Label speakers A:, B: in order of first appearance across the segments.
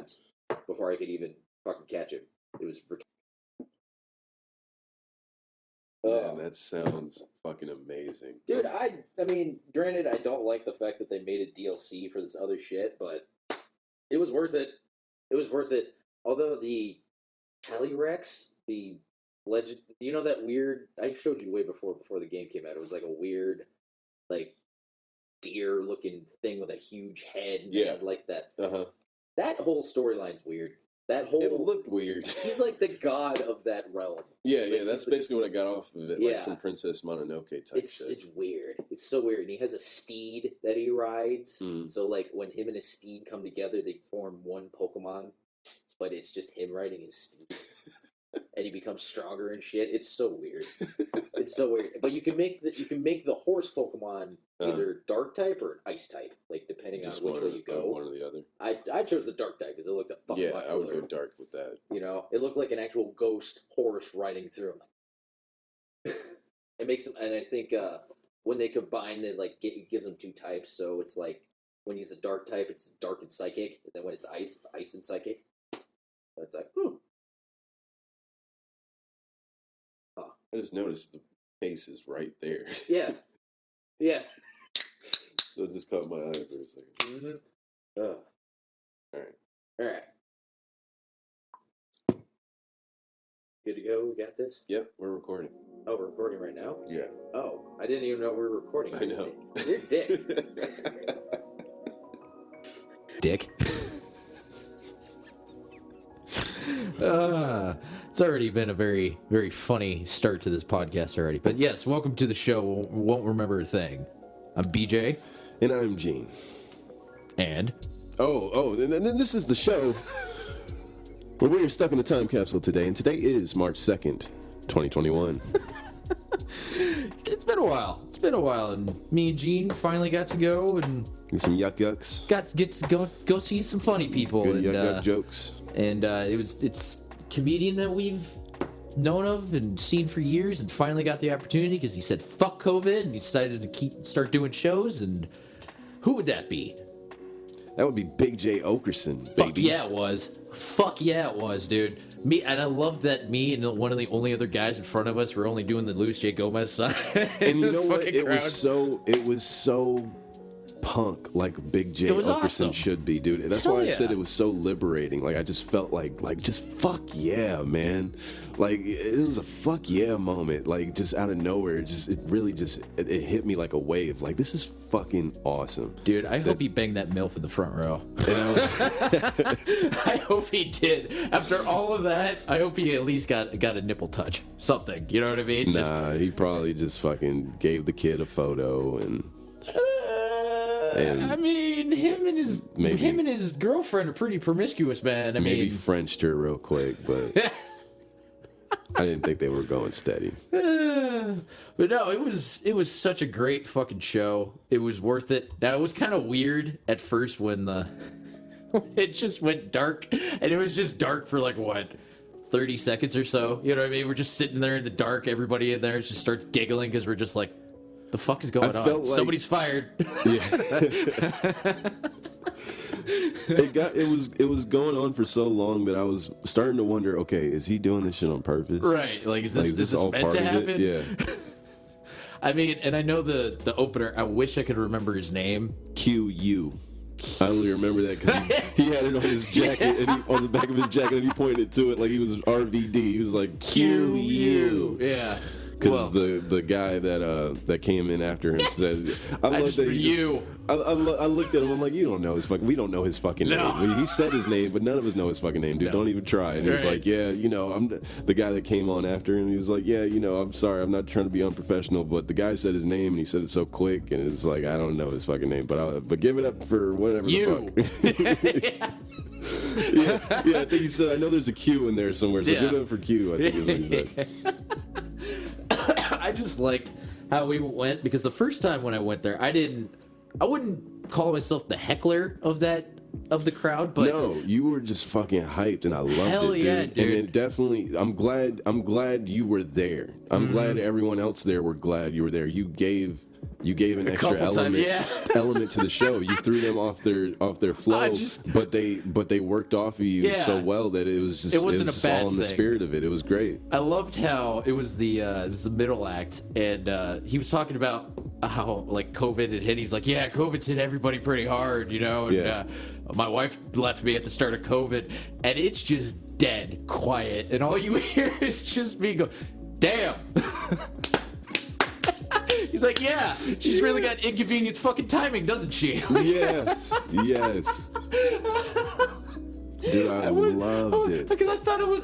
A: times before I could even fucking catch him. It was
B: Man, that sounds fucking amazing.
A: dude, I mean, granted, I don't like the fact that they made a DLC for this other shit, but it was worth it. It was worth it. Although the Calyrex, the legend, you know that weird, I showed you way before the game came out. It was like a weird, like, deer-looking thing with a huge head. And
B: Yeah.
A: like that.
B: Uh-huh.
A: That whole storyline's weird. That whole...
B: It looked weird.
A: He's like the god of that realm.
B: Yeah, that's basically what I got off of it.
A: Yeah.
B: Like some Princess Mononoke type shit.
A: It's weird. It's so weird. And he has a steed that he rides.
B: Mm.
A: So, like, when him and his steed come together, they form one Pokemon. But it's just him riding his steed. And he becomes stronger and shit. It's so weird. It's so weird. But you can make the horse Pokemon either dark type or an ice type, like depending on which way you go.
B: One or the other.
A: I chose the dark type because it looked a fucking lot
B: I would
A: cooler.
B: go dark with that.
A: You know, it looked like an actual ghost horse riding through. It makes them, and I think when they combine, it gives them two types. So it's like when he's a dark type, it's dark and psychic, and then when it's ice and psychic. So it's like,
B: I just noticed the face is right there.
A: yeah.
B: So it just caught my eye for a second.
A: Mm-hmm. All right. Good to go? We got this?
B: Yep, we're recording.
A: Oh, we're recording right now?
B: Yeah.
A: Oh, I didn't even know we were recording.
B: I know.
A: You're a dick. Dick. It's already been a very, very funny start to this podcast already. But yes, welcome to the show. Won't remember a thing. I'm BJ.
B: And I'm Gene.
A: And?
B: And then this is the show where we are stuck in a time capsule today. And today is March 2nd, 2021.
A: It's been a while. And me and Gene finally got to go and...
B: Get some yucks.
A: Get to go see some funny people.
B: Good
A: and,
B: yuck jokes.
A: And it's a comedian that we've known of and seen for years, and finally got the opportunity because he said fuck COVID and he decided to start doing shows. And who would that be?
B: That would be Big J Okerson, baby.
A: Fuck yeah, it was, dude. Me, and I loved that me and one of the only other guys in front of us were only doing the Luis J. Gomez side.
B: And you know what? It was so punk, like Big J Okerson
A: awesome.
B: should be, dude. That's why I said it was so liberating. Like, I just felt like just fuck yeah, man. Like, it was a fuck yeah moment. Like, just out of nowhere, it hit me like a wave. Like, this is fucking awesome,
A: dude. I hope he banged that MILF in the front row. I hope he did. After all of that, I hope he at least got a nipple touch, something. You know what I mean?
B: Nah, he probably just fucking gave the kid a photo and
A: I mean, him and his girlfriend are pretty promiscuous, man.
B: Maybe Frenched her real quick, but I didn't think they were going steady.
A: But no, it was such a great fucking show. It was worth it. Now, it was kind of weird at first when it just went dark, and it was just dark for 30 seconds or so. You know what I mean? We're just sitting there in the dark. Everybody in there just starts giggling because we're just like, the fuck is going on? Somebody's fired.
B: Yeah. It was going on for so long that I was starting to wonder, okay, is he doing this shit on purpose?
A: Right. Like, is this all meant to happen?
B: Yeah.
A: I mean, and I know the opener, I wish I could remember his name.
B: QU. I only remember that because he had it on his jacket, and on the back of his jacket, and he pointed to it like he was an RVD. He was like, QU.
A: Yeah.
B: Because the guy that came in after him said, "I love that you." I looked at him. I'm like, "You don't know his fucking. We don't know his fucking name. He said his name, but none of us know his fucking name, dude. Don't even try." And he was like, "Yeah, I'm the guy that came on after him. He was like, yeah, I'm sorry, I'm not trying to be unprofessional, but the guy said his name and he said it so quick, and it's like I don't know his fucking name, but give it up for whatever
A: you.
B: the fuck." yeah, I think he said, I know there's a Q in there somewhere, so give it up for Q. I think is what he said.
A: I just liked how we went because the first time when I went there, I wouldn't call myself the heckler of the crowd, but
B: no, you were just fucking hyped, and I loved
A: hell
B: it, dude.
A: Yeah, dude.
B: And it definitely, I'm glad you were there. I'm glad everyone else there were glad you were there. You gave You gave an extra element to the show. You threw them off their flow, but they worked off of you so well that it was all in the spirit of it. It was great.
A: I loved how it was the middle act, and he was talking about how like COVID had hit. He's like, yeah, COVID's hit everybody pretty hard, you know. And my wife left me at the start of COVID, and it's just dead quiet, and all you hear is just me go, damn. He's like, yeah, she's really got inconvenient fucking timing, doesn't she?
B: Yes. Dude, I loved it.
A: Because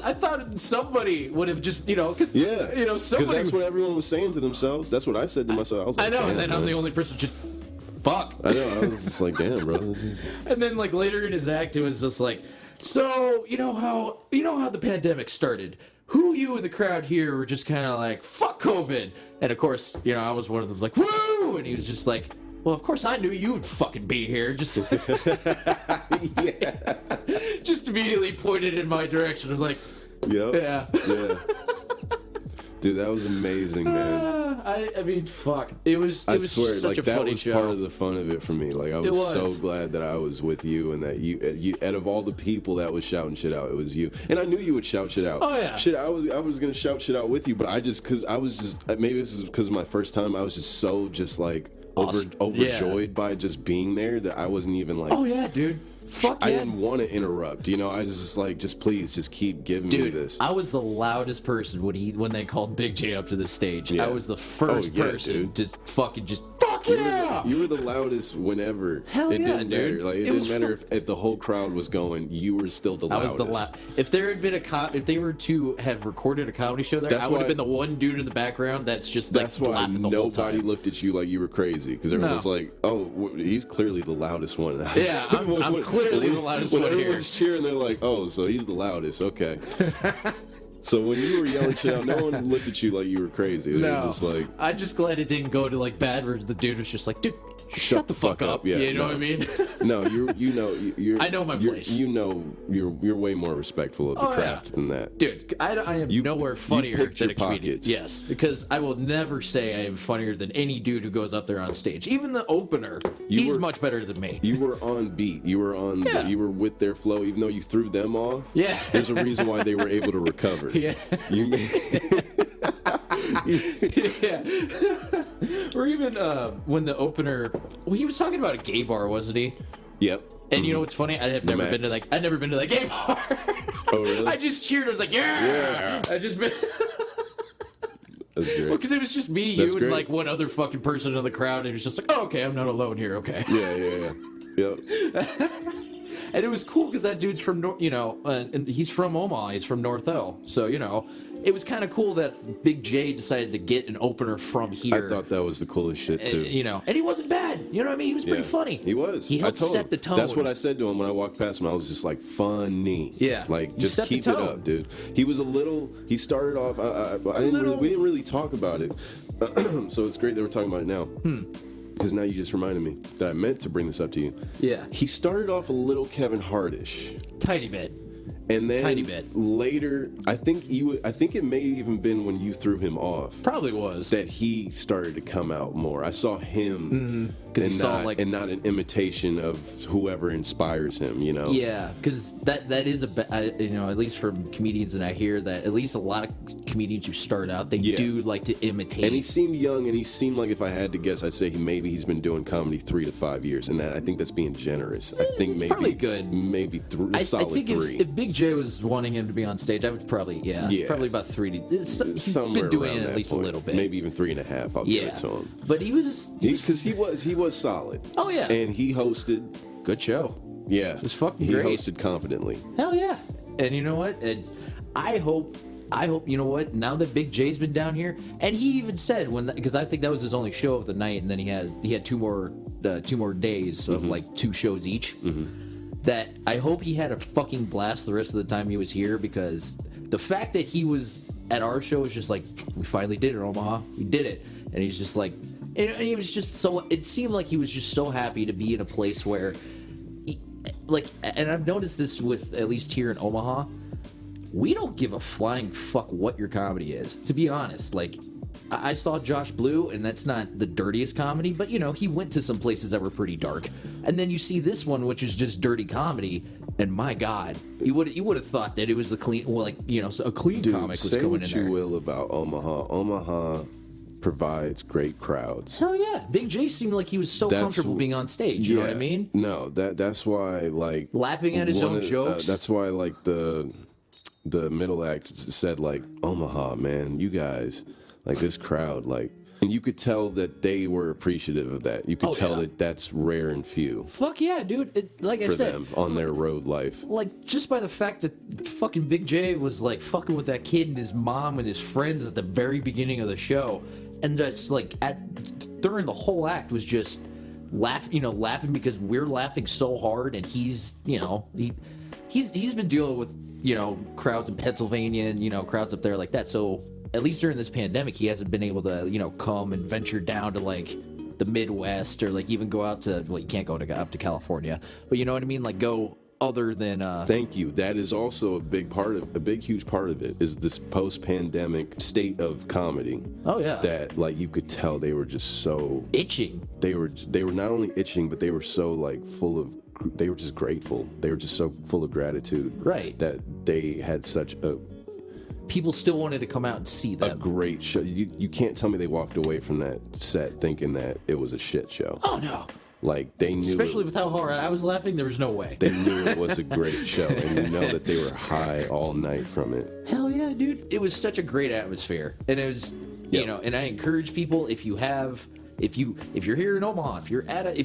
A: I thought somebody would have just, because
B: that's what everyone was saying to themselves. That's what I said to myself. I was like,
A: I know, and then I'm the only person just, fuck.
B: I know, I was just like, damn, bro.
A: And then like later in his act, it was just like, so you know how the pandemic started. Who you in the crowd here were just kind of like, fuck COVID. And of course, I was one of those like, woo! And he was just like, well, of course I knew you would fucking be here. Just just immediately pointed in my direction. I was like,
B: yep.
A: Yeah.
B: Dude, that was amazing, man.
A: I mean, fuck. It was such a funny show.
B: That was part of the fun of it for me. Like, I was so glad that I was with you and that you out of all the people that was shouting shit out, it was you. And I knew you would shout shit out.
A: Oh, yeah.
B: Shit, I was going to shout shit out with you, but maybe this is because of my first time, I was just so like overjoyed by just being there that I wasn't even like,
A: oh, yeah, dude. Fuck
B: I didn't want to interrupt, I was just like, please, just keep giving me this.
A: I was the loudest person when they called Big J up to the stage. Yeah. I was the first person to fuck yeah!
B: You were the loudest whenever.
A: Hell
B: it didn't
A: dude.
B: matter. Like, it didn't matter if the whole crowd was going, you were still the loudest. I was
A: if there had been if they were to have recorded a comedy show there, I would have been the one dude in the background that's just like laughing the whole time.
B: Nobody looked at you like you were crazy because everyone was like, oh, he's clearly the loudest one.
A: Yeah, I'm clearly the loudest one here.
B: When everyone's cheering, they're like, oh, so he's the loudest. Okay. So when you were yelling shit out, no one looked at you like you were crazy. They were just like,
A: I'm just glad it didn't go to like bad where the dude was just like, dude, shut the fuck up.
B: Yeah,
A: you know what I mean?
B: No, you're
A: I know my place.
B: You're way more respectful of the craft than that.
A: Dude, I am nowhere funnier than a comedian. Yes, because I will never say I am funnier than any dude who goes up there on stage. Even the opener, he's much better than me.
B: You were on beat. You were on. You were with their flow, even though you threw them off.
A: Yeah.
B: There's a reason why they were able to recover.
A: Yeah. Yeah. Or even when the opener, he was talking about a gay bar, wasn't he?
B: Yep.
A: And you know what's funny? I'd never been to that gay bar.
B: Oh really?
A: I just cheered. I was like, yeah. I just been.
B: That's great.
A: Well, because it was just me, you, and like one other fucking person in the crowd, and it was just like, oh, okay, I'm not alone here. Okay.
B: Yeah. Yep.
A: And it was cool because that dude's from, and he's from Omaha. He's from North O. So, it was kind of cool that Big J decided to get an opener from here.
B: I thought that was the coolest shit, too.
A: And he wasn't bad. You know what I mean? He was pretty funny.
B: He was.
A: He helped set the tone.
B: That's what I said to him when I walked past him. I was just like, funny.
A: Yeah.
B: Like, just keep it up, dude. He started off, we didn't really talk about it. So it's great that we're talking about it now. Because now you just reminded me that I meant to bring this up to you.
A: Yeah.
B: He started off a little Kevin Hart-ish.
A: Tiny bit.
B: And then later, I think it may even been when you threw him off.
A: Probably was.
B: That he started to come out more. I saw him and not an imitation of whoever inspires him,
A: Yeah, because that is at least from comedians, and I hear that at least a lot of comedians who start out, they do like to imitate.
B: And he seemed young, and he seemed like, if I had to guess, I'd say he's been doing comedy 3 to 5 years, and I think that's being generous. I think maybe
A: probably good.
B: Maybe solid 3.
A: If Big J was wanting him to be on stage, I would probably probably about 3 to. He's been doing it at least a little bit,
B: maybe even 3.5. I'll give it to him.
A: But he was
B: solid.
A: Oh yeah,
B: and he hosted.
A: Good show.
B: Yeah,
A: it was fucking great.
B: He hosted confidently.
A: Hell yeah. And you know what? And I hope you know what? Now that Big J's been down here, and he even said because I think that was his only show of the night, and then he had 2 more days of like 2 shows each. That I hope he had a fucking blast the rest of the time he was here, because the fact that he was at our show was just like, we finally did it, Omaha. We did it. And he's just like, and he was just so, it seemed like he was just so happy to be in a place where, and I've noticed this with, at least here in Omaha, we don't give a flying fuck what your comedy is, to be honest. Like, I saw Josh Blue, and that's not the dirtiest comedy, but you know, he went to some places that were pretty dark. And then you see this one, which is just dirty comedy, and my God, you would have thought that it was the clean, well, like, you know, so a clean comic was coming in there.
B: Say what you will about Omaha. Omaha provides great crowds.
A: Hell yeah, Big J seemed like he was so comfortable being on stage. You know what I mean?
B: No, that's why, like,
A: laughing at his own jokes.
B: That's why, like, the middle act said, like, Omaha, man, you guys, like, this crowd, like, and you could tell that they were appreciative of that. You could tell that that's rare and few.
A: Fuck yeah, dude. Like I said,
B: for them on their road life.
A: Like, just by the fact that fucking Big J was, like, fucking with that kid and his mom and his friends at the very beginning of the show. And just, like, during the whole act was just laughing because we're laughing so hard, and he's, you know, he's been dealing with, you know, crowds in Pennsylvania and, you know, crowds up there like that. So at least during this pandemic, he hasn't been able to, you know, come and venture down to, like, the Midwest, or, like, even go out to, well, you can't go up to California, but you know what I mean? Like, go other than
B: Thank you. That is also a huge part of it, is this post-pandemic state of comedy.
A: Oh yeah.
B: That, like, you could tell they were just so
A: itching.
B: They were not only itching, but they were so, like, they were just grateful. They were just so full of gratitude.
A: Right.
B: That they had such a...
A: People still wanted to come out and see them.
B: A great show. You can't tell me they walked away from that set thinking that it was a shit show.
A: Oh no.
B: Like, they knew,
A: especially with how hard I was laughing, there was no way.
B: They knew it was a great show, and you know that they were high all night from it.
A: Hell yeah, dude! It was such a great atmosphere, and it was, you know. And I encourage people, if you're here in Omaha, if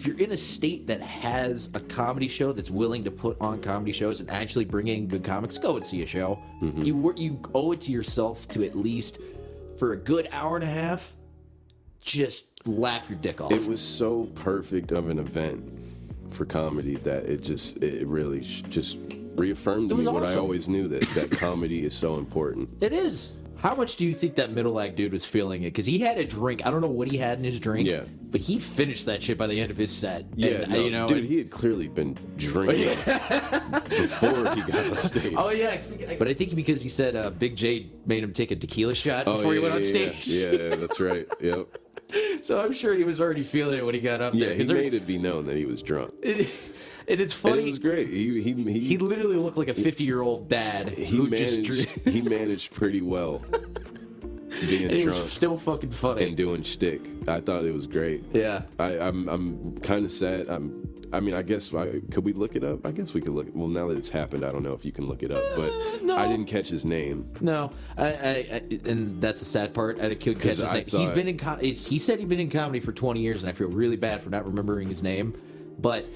A: you're in a state that has a comedy show that's willing to put on comedy shows and actually bring in good comics, go and see a show. Mm-hmm. You owe it to yourself to, at least for a good hour and a half, just laugh your dick off.
B: It was so perfect of an event for comedy that it really just reaffirmed to me what I always knew, that comedy is so important.
A: It is. How much do you think that middle act dude was feeling it? Because he had a drink. I don't know what he had in his drink. Yeah. But he finished that shit by the end of his set.
B: Yeah, and, dude, he had clearly been drinking before he got on stage.
A: Oh yeah, but I think because he said Big J made him take a tequila shot before he went on stage.
B: Yeah, that's right. Yep.
A: So I'm sure he was already feeling it when he got up there.
B: Yeah, he made it be known that he was drunk.
A: And it's funny.
B: And it was great. He
A: literally looked like a 50-year-old dad.
B: He managed pretty well. Being
A: and he
B: drunk,
A: was still fucking funny
B: and doing shtick. I thought it was great.
A: Yeah,
B: I'm kind of sad. I guess could we look it up? I guess we could look. Well, now that it's happened, I don't know if you can look it up. But
A: no.
B: I didn't catch his name.
A: No, and that's the sad part. I couldn't catch his name. He's been in. He said he'd been in comedy for 20 years, and I feel really bad for not remembering his name. But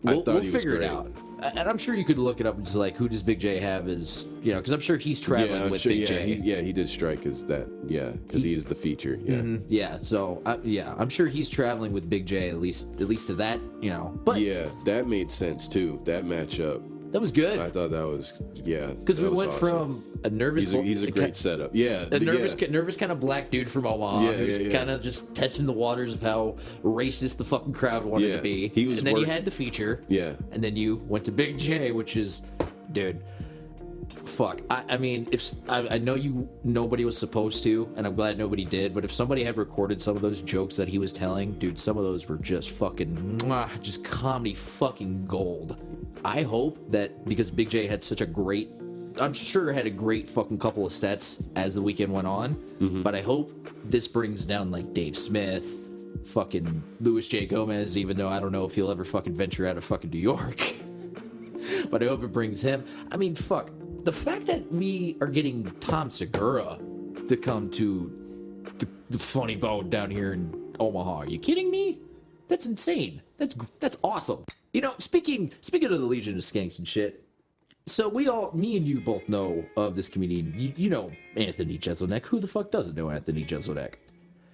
A: we'll figure it out. And I'm sure you could look it up and just like, who does Big J have as, you know, because I'm sure he's traveling with Big J.
B: He did strike as that, because he is the feature. Yeah.
A: Mm-hmm, yeah. So I'm sure he's traveling with Big J at least to that, you know. But
B: yeah, that made sense too. That matchup.
A: That was good.
B: I thought that was
A: because we went from a nervous.
B: He's a great setup. Yeah,
A: a nervous kind of black dude from Omaha who's kind of just testing the waters of how racist the fucking crowd wanted to be. And then you had the feature.
B: Yeah,
A: and then you went to Big J, which is, dude. Fuck. I mean, if I know nobody was supposed to, and I'm glad nobody did. But if somebody had recorded some of those jokes that he was telling, dude, some of those were just fucking, just comedy fucking gold. I hope that because Big J had such a great, I'm sure had a great fucking couple of sets as the weekend went on. Mm-hmm. But I hope this brings down like Dave Smith, fucking Louis J. Gomez, even though I don't know if he'll ever fucking venture out of fucking New York. But I hope it brings him. I mean, fuck. The fact that we are getting Tom Segura to come to the Funny Bone down here in Omaha, are you kidding me? That's insane. That's awesome. You know, speaking of the Legion of Skanks and shit, so me and you both know of this comedian. You know Anthony Jeselnik. Who the fuck doesn't know Anthony Jeselnik?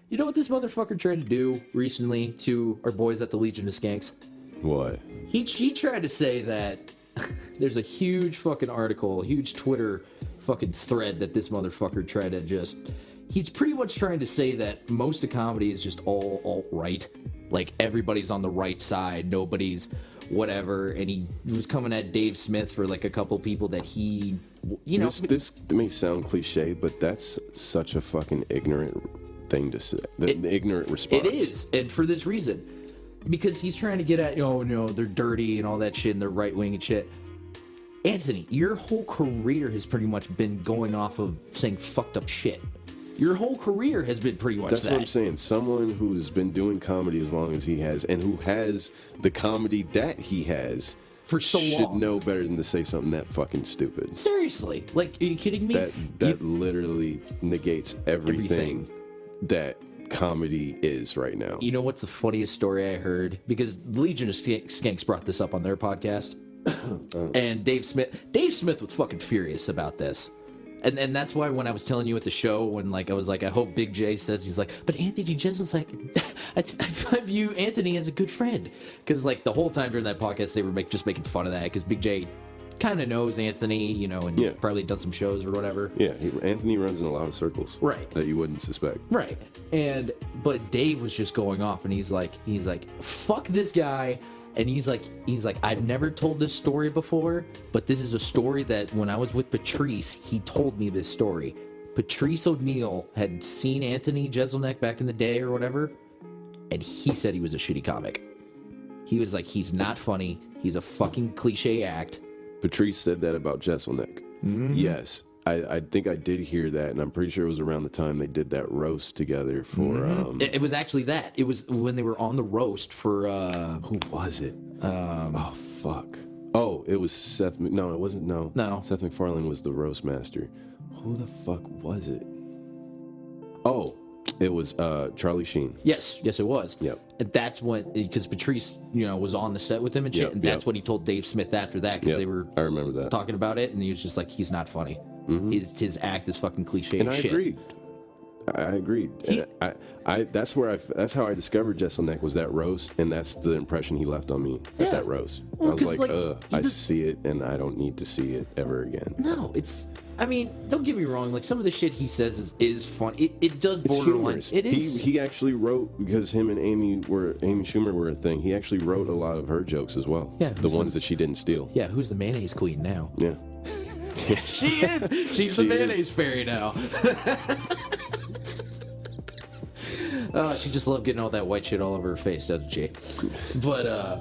A: You know what this motherfucker tried to do recently to our boys at the Legion of Skanks?
B: What?
A: He tried to say that there's a huge fucking article, a huge Twitter fucking thread that this motherfucker tried to he's pretty much trying to say that most of comedy is just all alt-right. Like, everybody's on the right side, nobody's whatever, and he was coming at Dave Smith for, like, a couple people that he, you know...
B: This may sound cliche, but that's such a fucking ignorant thing to say. The ignorant response.
A: It is, and for this reason. Because he's trying to get at, oh, no, they're dirty and all that shit, and they're right-wing and shit. Anthony, your whole career has pretty much been going off of saying fucked up shit. Your whole career has been pretty much
B: That's
A: that.
B: what I'm saying. Someone who's been doing comedy as long as he has, and who has the comedy that he has,
A: for so long,
B: should know better than to say something that fucking stupid.
A: Seriously. Like, are you kidding me?
B: That literally negates everything that comedy is right now.
A: You know what's the funniest story I heard? Because Legion of Skanks brought this up on their podcast. And Dave Smith was fucking furious about this. And that's why when I was telling you at the show, when like I was like, I hope Big J says, he's like, but Anthony Jeselnik's like, I view Anthony as a good friend. Because like the whole time during that podcast, they were just making fun of that. Because Big J kind of knows Anthony, you know, and probably done some shows or whatever.
B: Yeah, Anthony runs in a lot of circles.
A: Right.
B: That you wouldn't suspect.
A: Right. But Dave was just going off, and he's like, fuck this guy. And he's like, I've never told this story before, but this is a story that when I was with Patrice, he told me this story. Patrice O'Neill had seen Anthony Jeselnik back in the day or whatever, and he said he was a shitty comic. He was like, he's not funny. He's a fucking cliche act.
B: Patrice said that about Jeselnik. Mm-hmm. Yes. I think I did hear that, and I'm pretty sure it was around the time they did that roast together for...
A: Mm-hmm. It was actually that. It was when they were on the roast for...
B: who was it? Oh, fuck. Oh, it was Seth... No, it wasn't... No. Seth MacFarlane was the roast master. Who the fuck was it? Oh, it was Charlie Sheen.
A: Yes, it was.
B: Yep.
A: And that's when... Because Patrice, was on the set with him and shit, and that's when he told Dave Smith after that, because they were...
B: I remember that.
A: Talking about it, and he was just like, he's not funny. Mm-hmm. His act is fucking cliche
B: and
A: as shit.
B: I agreed. That's how I discovered Jeselnik, was that roast, and that's the impression he left on me at that roast. Well, I was like, I see it, and I don't need to see it ever again.
A: No, don't get me wrong. Like, some of the shit he says is fun. It does borderline. It is.
B: He actually wrote, because him and Amy Schumer were a thing. He actually wrote a lot of her jokes as well. Yeah, the ones that she didn't steal.
A: Yeah, who's the mayonnaise queen now?
B: Yeah.
A: She is. She's the mayonnaise fairy now. She just loved getting all that white shit all over her face, doesn't she? But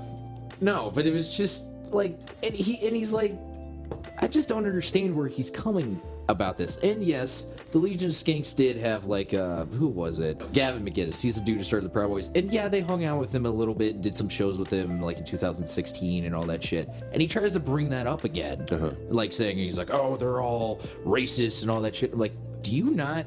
A: no, but it was just like, and he's like, I just don't understand where he's coming about this. And yes, the Legion of Skanks did have like who was it? Gavin McGinnis. He's the dude who started the Proud Boys. And yeah, they hung out with him a little bit, did some shows with him like in 2016 and all that shit. And he tries to bring that up again, like saying he's like, oh, they're all racist and all that shit. Like, do you not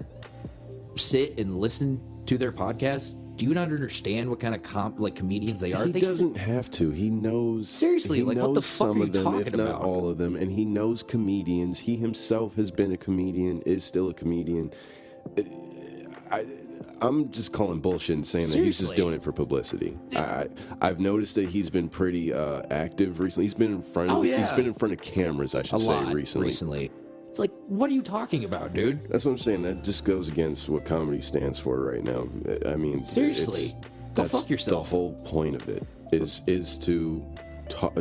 A: sit and listen to their podcast? Do you not understand what kind of comedians they are?
B: He doesn't have to. He knows.
A: Seriously, like, what the fuck are you talking
B: if not
A: about?
B: All of them, and he knows comedians. He himself has been a comedian, is still a comedian. I'm just calling bullshit and saying that he's just doing it for publicity. I've noticed that he's been pretty active recently. He's been in front of he's been in front of cameras, I should say, recently.
A: It's like, what are you talking about, dude?
B: That's what I'm saying. That just goes against what comedy stands for right now. I mean,
A: seriously, go fuck yourself.
B: The whole point of it is to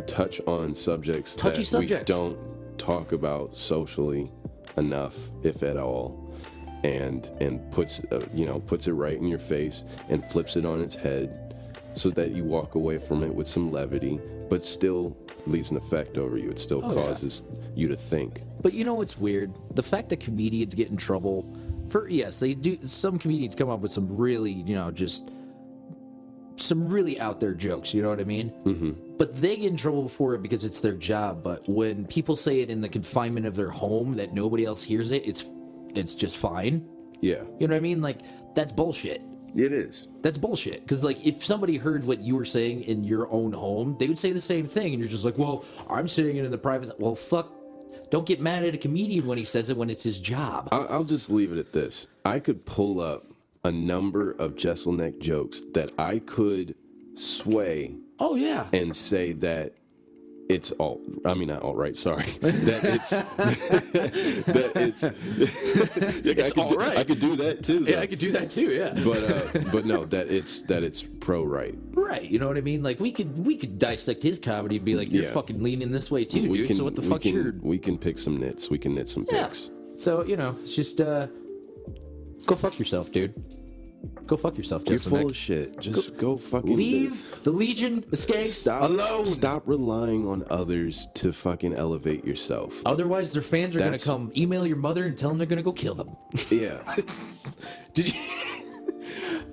B: touch on subjects we don't talk about socially enough, if at all, and puts it right in your face and flips it on its head, so that you walk away from it with some levity, but still leaves an effect over you. It still causes you to think.
A: But you know what's weird? The fact that comedians get in trouble for, yes, they do. Some comedians come up with some really, just some really out there jokes. You know what I mean? Mm-hmm. But they get in trouble for it because it's their job. But when people say it in the confinement of their home that nobody else hears it, it's just fine.
B: Yeah.
A: You know what I mean? Like, that's bullshit.
B: It is.
A: That's bullshit. Because, like, if somebody heard what you were saying in your own home, they would say the same thing. And you're just like, well, I'm saying it in the private. Well, fuck. Don't get mad at a comedian when he says it when it's his job.
B: I'll just leave it at this. I could pull up a number of Jeselnik jokes that I could sway.
A: Oh, yeah.
B: And say that it's all. I mean, not all right. Sorry. That it's.
A: It's all right.
B: I could do that too. Though.
A: Yeah, I could do that too. Yeah.
B: But no, that it's pro right.
A: Right. You know what I mean? Like, we could dissect his comedy and be like, you're fucking leaning this way too, dude. So what the fuck's your?
B: We can pick some nits. We can knit some picks.
A: So it's just go fuck yourself, dude. Go fuck yourself,
B: You're
A: Justin.
B: full of shit. Just go fucking
A: leave the Legion of Skanks alone.
B: Stop relying on others to fucking elevate yourself.
A: Otherwise, their fans are going to come email your mother and tell them they're going to go kill them.
B: Yeah.
A: Did you?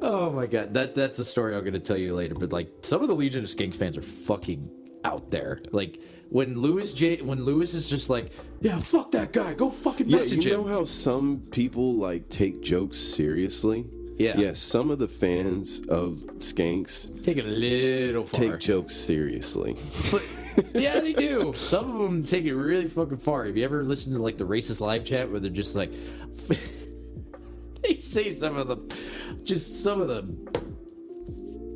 A: Oh my god, that's a story I'm going to tell you later. But like, some of the Legion of Skanks fans are fucking out there. Like when Lewis is just like, yeah, fuck that guy, go fucking message him.
B: You know how some people like take jokes seriously? Yeah, some of the fans of Skanks
A: take it a little far.
B: Take jokes seriously.
A: But, yeah, they do. Some of them take it really fucking far. Have you ever listened to like the racist live chat where they're just like, they say some of the,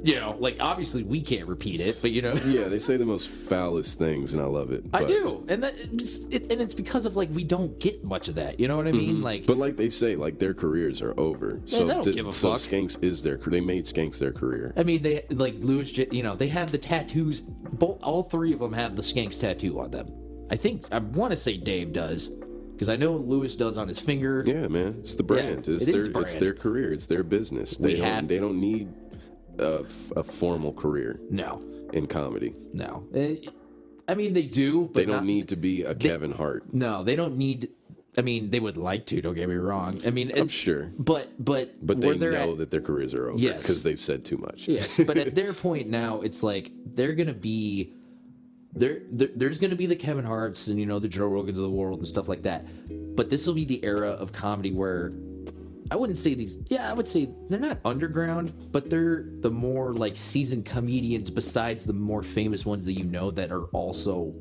A: you know, like obviously we can't repeat it, but you know.
B: Yeah, they say the most foulest things, and I love it.
A: I do, and it's because of like we don't get much of that. You know what I mean? Like,
B: but like they say, like their careers are over.
A: So they don't give a fuck.
B: Skanks is they made Skanks their career.
A: I mean, they like Lewis. You know, they have the tattoos. All three of them have the Skanks tattoo on them. I want to say Dave does. Because I know Lewis does on his finger.
B: Yeah, man, it's the brand.
A: Yeah,
B: It's their career. It's their business. They don't need a formal career.
A: No.
B: In comedy.
A: No. I mean, they do. But
B: they don't need to be a Kevin Hart.
A: No, they don't need. I mean, they would like to. Don't get me wrong. I mean,
B: I'm sure.
A: But
B: they know that their careers are over.
A: Yes.
B: Because they've said too much.
A: Yes. But at their point now, it's like they're gonna be. There's going to be the Kevin Harts and, you know, the Joe Rogans of the world and stuff like that. But this will be the era of comedy where I wouldn't say I would say they're not underground, but they're the more like seasoned comedians besides the more famous ones that you know that are also,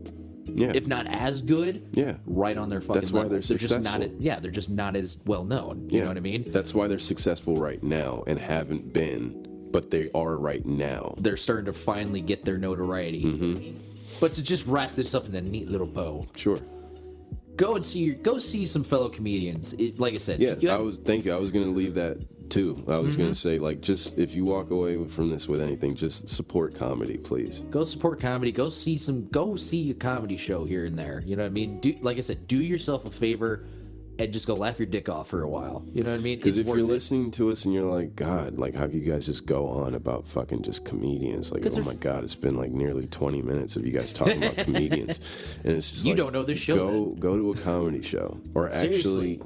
A: if not as good, right on their fucking
B: That's why
A: level.
B: they're successful.
A: They're just not as well known. You know what I mean?
B: That's why they're successful right now and haven't been, but they are right now.
A: They're starting to finally get their notoriety. Mm-hmm. But to just wrap this up in a neat little bow.
B: Sure.
A: Go see some fellow comedians. Like I said.
B: Thank you. I was going to leave that too. I was going to say, like, just if you walk away from this with anything, just support comedy, please.
A: Go support comedy. Go see a comedy show here and there. You know what I mean? Like I said, do yourself a favor and just go laugh your dick off for a while. You know what I mean?
B: Because if you're listening to us and you're like, God, like, how can you guys just go on about fucking just comedians? Like, oh my God, it's been like nearly 20 minutes of you guys talking about comedians. And it's just
A: you don't know this show.
B: Go to a comedy show. Or actually,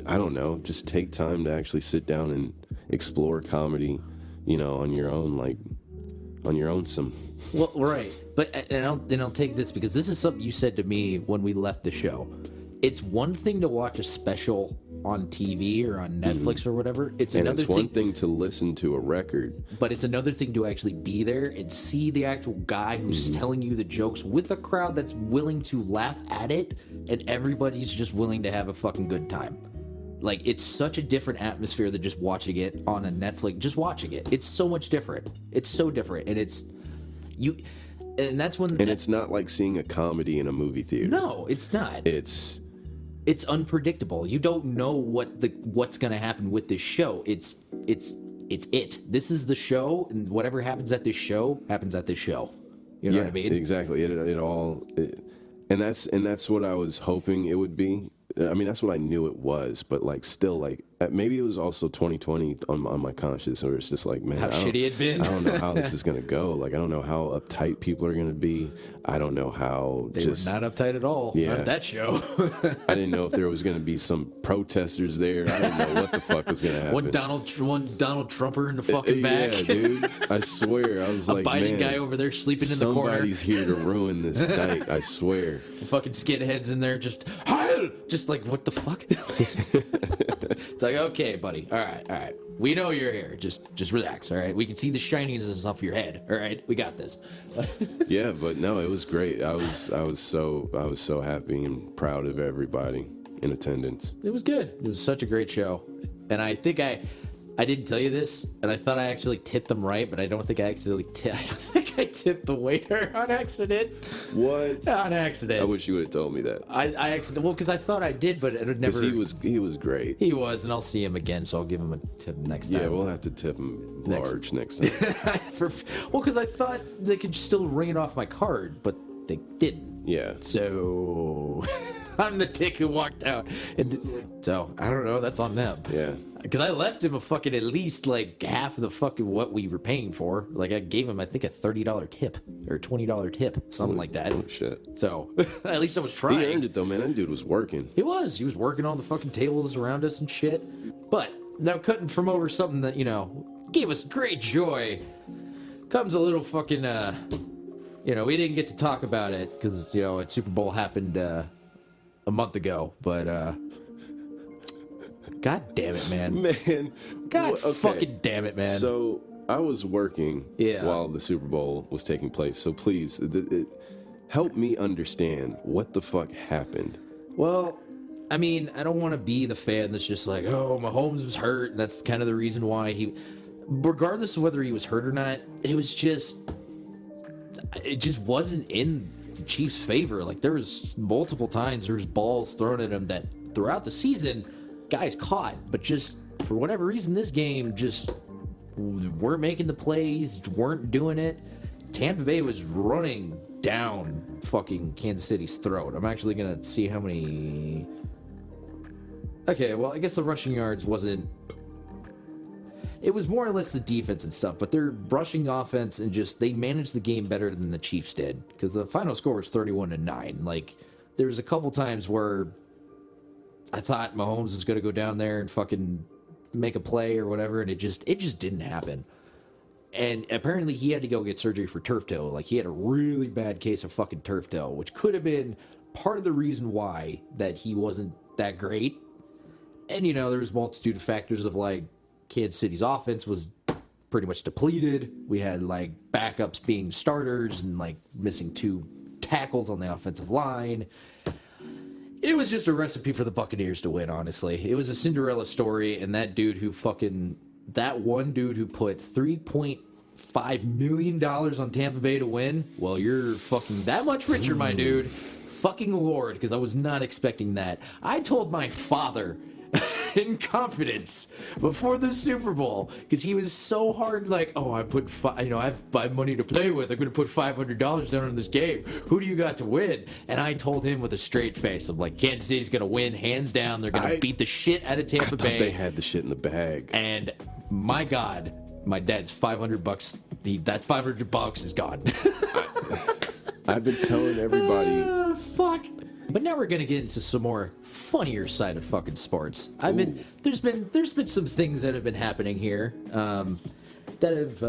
B: I don't know, just take time to actually sit down and explore comedy, you know, on your own, some.
A: Well, right. But, and I'll take this because this is something you said to me when we left the show. It's one thing to watch a special on TV or on Netflix or whatever. It's one
B: thing to listen to a record.
A: But it's another thing to actually be there and see the actual guy who's telling you the jokes with a crowd that's willing to laugh at it, and everybody's just willing to have a fucking good time. Like, it's such a different atmosphere than just watching it on a Netflix. Just watching it. It's so much different. It's so different. And and that's when...
B: And it's not like seeing a comedy in a movie theater.
A: No, it's not. It's unpredictable. You don't know what's going to happen with this show. It's it. This is the show, and whatever happens at this show happens at this show. You know what I mean?
B: Exactly. And that's what I was hoping it would be. I mean, that's what I knew it was, but like still, like maybe it was also 2020 on my conscience, or it's just like, man,
A: how shitty it been.
B: I don't know how this is gonna go. Like, I don't know how uptight people are gonna be. I don't know how
A: they were not uptight at all. Yeah, not that show.
B: I didn't know if there was gonna be some protesters there. I didn't know what the fuck was gonna happen.
A: One Donald Trumper in the fucking back.
B: Yeah, dude. I swear, I was like,
A: Biden guy over there sleeping in the corner.
B: Somebody's here to ruin this night. I swear.
A: The fucking skinheads in there just like, what the fuck? It's like, okay, buddy. All right. We know you're here. Just relax. All right. We can see the shininess off your head. All right. We got this.
B: Yeah, but no, it was great. I was so happy and proud of everybody in attendance.
A: It was good. It was such a great show. And I think I didn't tell you this, and I thought I actually tipped them right, but I don't think I actually tipped. I think I tipped the waiter on accident.
B: What?
A: On accident.
B: I wish you would have told me that.
A: I accident. Well, because I thought I did, but it would never.
B: Because he was great.
A: He was, and I'll see him again, so I'll give him a tip next time.
B: Yeah, we'll have to tip him large next time.
A: Because I thought they could still ring it off my card, but they didn't.
B: Yeah.
A: So I'm the dick who walked out. And so I don't know. That's on them.
B: Yeah.
A: Because I left him a fucking at least like half of the fucking what we were paying for. Like I gave him, I think, a $30 tip or $20 tip, something like that.
B: Oh shit!
A: So at least I was trying.
B: He earned it though, man. That dude was working.
A: He was working on the fucking tables around us and shit. But now cutting from over something that gave us great joy comes a little fucking. We didn't get to talk about it because Super Bowl happened a month ago, but. God damn it, man.
B: Man.
A: God fucking damn it, man.
B: So, I was working while the Super Bowl was taking place. So, please, help me understand what the fuck happened.
A: Well, I mean, I don't want to be the fan that's just like, oh, Mahomes was hurt, and that's kind of the reason why regardless of whether he was hurt or not, it just wasn't in the Chiefs' favor. Like, there was multiple times there was balls thrown at him that throughout the season guys caught, but just for whatever reason this game just weren't making the plays, weren't doing it. Tampa Bay was running down fucking Kansas City's throat. I'm actually gonna see how many. Okay, well, I guess the rushing yards wasn't. It was more or less the defense and stuff, but their rushing offense and just they managed the game better than the Chiefs did because the final score was 31-9. Like there was a couple times where I thought Mahomes was going to go down there and fucking make a play or whatever, and it just didn't happen. And apparently he had to go get surgery for turf toe. Like he had a really bad case of fucking turf toe, which could have been part of the reason why that he wasn't that great. And there was multitude of factors of like Kansas City's offense was pretty much depleted. We had like backups being starters and like missing 2 tackles on the offensive line. It was just a recipe for the Buccaneers to win, honestly. It was a Cinderella story, and that one dude who put $3.5 million on Tampa Bay to win, well, you're fucking that much richer, my dude. Fucking Lord, because I was not expecting that. I told my father in confidence before the Super Bowl, because he was so hard, like, oh, I have money to play with. I'm going to put $500 down on this game. Who do you got to win? And I told him with a straight face, I'm like, Kansas City's going to win, hands down. They're going to beat the shit out of Tampa Bay.
B: They had the shit in the bag.
A: And my God, my dad's $500. That $500 is gone.
B: I've been telling everybody.
A: Fuck. But now we're gonna get into some more funnier side of fucking sports. There's been some things that have been happening here that have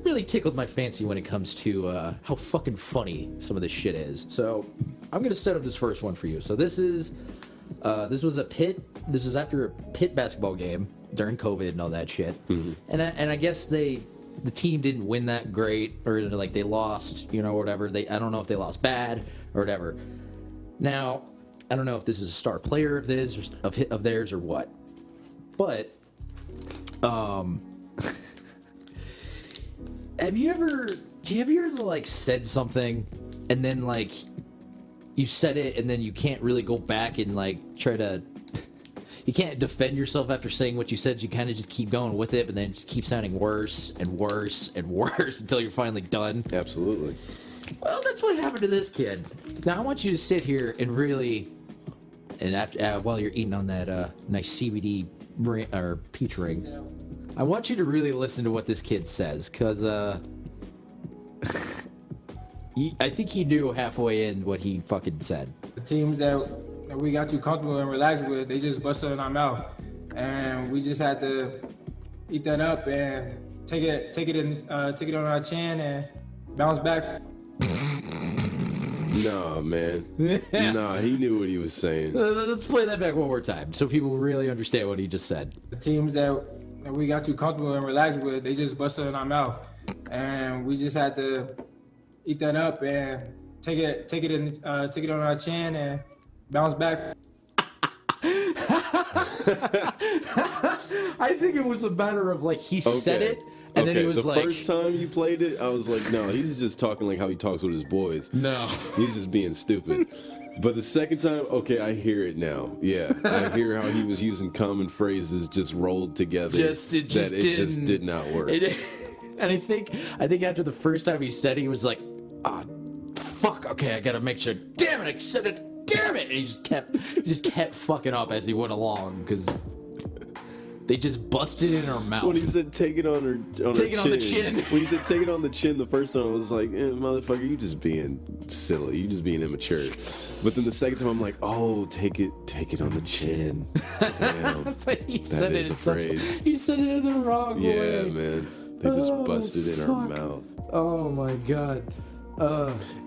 A: really tickled my fancy when it comes to how fucking funny some of this shit is. So I'm gonna set up this first one for you. So this was after a Pitt basketball game during COVID and all that shit. Mm-hmm. And I guess the team didn't win that great, or like they lost, whatever. I don't know if they lost bad or whatever. Now, I don't know if this is a star player of theirs or what, but have you ever like said something and then like you said it and then you can't really go back and like you can't defend yourself after saying what you said. You kind of just keep going with it, but then it just keeps sounding worse and worse and worse until you're finally done.
B: Absolutely.
A: Well, that's what happened to this kid. Now, I want you to sit here and really, and after while you're eating on that nice CBD or peach ring, I want you to really listen to what this kid says, because I think he knew halfway in what he fucking said.
C: The teams that we got too comfortable and relaxed with, they just busted in our mouth, and we just had to eat that up and take it on our chin and bounce back.
B: Nah, man. Nah, he knew what he was saying.
A: Let's play that back one more time so people really understand what he just said.
C: The teams that we got too comfortable and relaxed with, they just busted in our mouth, and we just had to eat that up and take it on our chin and bounce back.
A: I think it was a matter of like he said it. And then he was
B: the
A: like,
B: first time you played it, I was like, no, he's just talking like how he talks with his boys.
A: No.
B: He's just being stupid. But the second time, okay, I hear it now. Yeah, I hear how he was using common phrases just rolled together.
A: It just
B: did not work.
A: And I think after the first time he said it, he was like, fuck, okay, I gotta make sure. Damn it, I said it. Damn it. And he just kept fucking up as he went along, because They just busted in her mouth.
B: When he said take it on her
A: Take it
B: chin.
A: on the chin.
B: When he said take it on the chin the first time, I was like, motherfucker, you just being silly. You just being immature. But then the second time, I'm like, oh, take it on the chin. Damn.
A: But he said it
B: is
A: in
B: a phrase.
A: he said it in the wrong way.
B: Yeah, man. They just busted in her mouth.
A: Oh my god.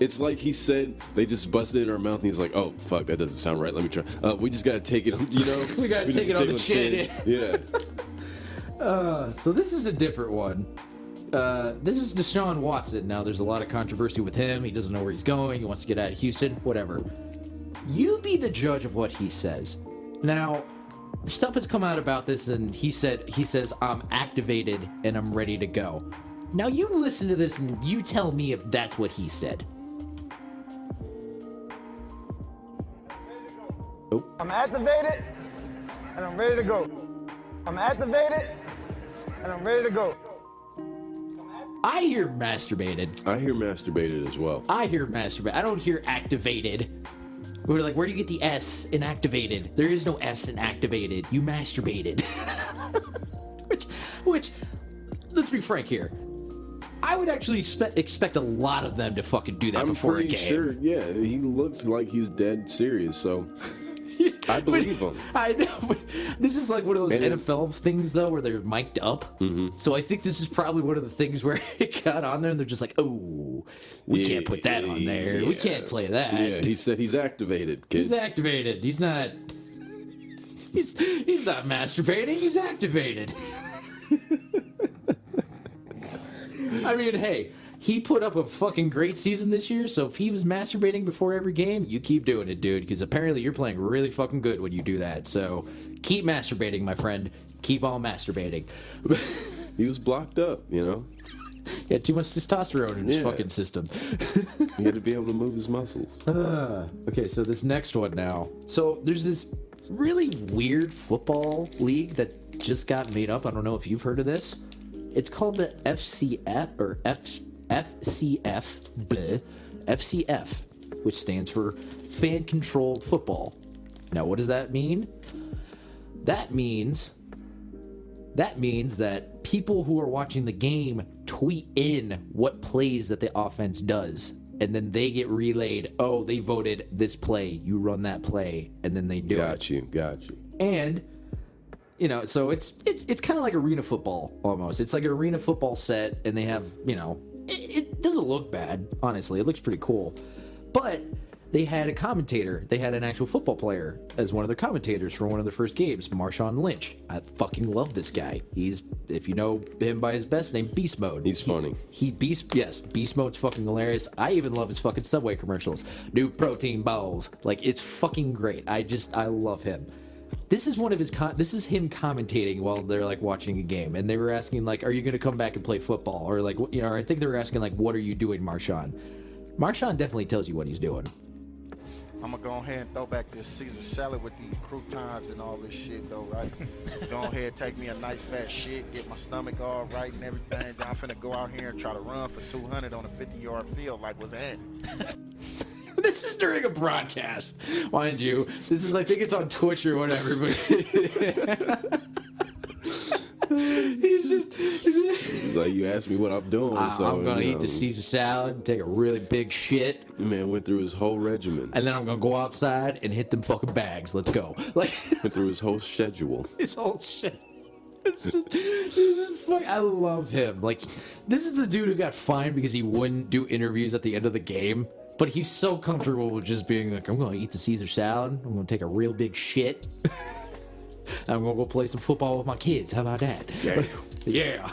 B: It's like he said they just busted in our mouth, and he's like, "Oh fuck, that doesn't sound right. Let me try. We just gotta take it. You know,
A: we gotta take it on the chin."
B: Yeah.
A: So this is a different one. This is Deshaun Watson. Now, there's a lot of controversy with him. He doesn't know where he's going. He wants to get out of Houston. Whatever. You be the judge of what he says. Now, stuff has come out about this, and he says, "I'm activated and I'm ready to go." Now, you listen to this and you tell me if that's what he said. Oh.
D: I'm activated and I'm ready to go. I'm activated and I'm ready to go.
A: I hear masturbated.
B: I hear masturbated as well.
A: I hear masturbated. I don't hear activated. We're like, where do you get the S in activated? There is no S in activated. You masturbated. which, let's be frank here. I would actually expect a lot of them to fucking do that before a game.
B: I'm pretty sure, yeah, he looks like he's dead serious, so I believe him.
A: I know, but this is like one of those NFL things, though, where they're mic'd up.
B: Mm-hmm.
A: So I think this is probably one of the things where it got on there, and they're just like, oh, we can't put that on there. Yeah. We can't play that.
B: Yeah, he said he's activated, kids.
A: He's activated. He's not... He's not masturbating. He's activated. I mean, hey, he put up a fucking great season this year, so if he was masturbating before every game, you keep doing it, dude, because apparently you're playing really fucking good when you do that. So keep masturbating, my friend. Keep on masturbating.
B: He was blocked up, you know?
A: He had too much testosterone in his fucking system.
B: He had to be able to move his muscles.
A: Okay, so this next one now. So there's this really weird football league that just got made up. I don't know if you've heard of this. It's called the FCF, or FCF, which stands for Fan-Controlled Football. Now, what does that mean? That means that people who are watching the game tweet in what plays that the offense does, and then they get relayed, oh, they voted this play, you run that play, and then they do it.
B: Got you.
A: And... you know, so it's kind of like arena football almost. It's like an arena football set, and they have, you know, it doesn't look bad, honestly. It looks pretty cool. But they had a commentator. They had an actual football player as one of their commentators for one of their first games, Marshawn Lynch. I fucking love this guy. He's, if you know him by his best name, Beast Mode.
B: He's funny.
A: Beast Mode's fucking hilarious. I even love his fucking Subway commercials. New protein balls. Like, it's fucking great. I love him. This is one of his. This is him commentating while they're like watching a game, and they were asking like, "Are you going to come back and play football?" Or like, you know, I think they were asking like, "What are you doing, Marshawn?" Marshawn definitely tells you what he's doing.
E: I'm gonna go ahead and throw back this Caesar salad with these croutons and all this shit, though, right? Go ahead, take me a nice fat shit, get my stomach all right and everything. Then I'm finna go out here and try to run for 200 on a 50-yard field. Like, what's that?
A: This is during a broadcast, mind you. This is, I think it's on Twitch or whatever, but he's
B: like, you asked me what I'm doing, so
A: I'm gonna eat the Caesar salad, take a really big shit.
B: Man went through his whole regimen,
A: and then I'm gonna go outside and hit them fucking bags. Let's go. Like,
B: went through his whole schedule.
A: His whole shit. I love him. Like, this is the dude who got fined because he wouldn't do interviews at the end of the game. But he's so comfortable with just being like, I'm going to eat the Caesar salad. I'm going to take a real big shit. I'm going to go play some football with my kids. How about that?
B: Yeah.
A: Yeah.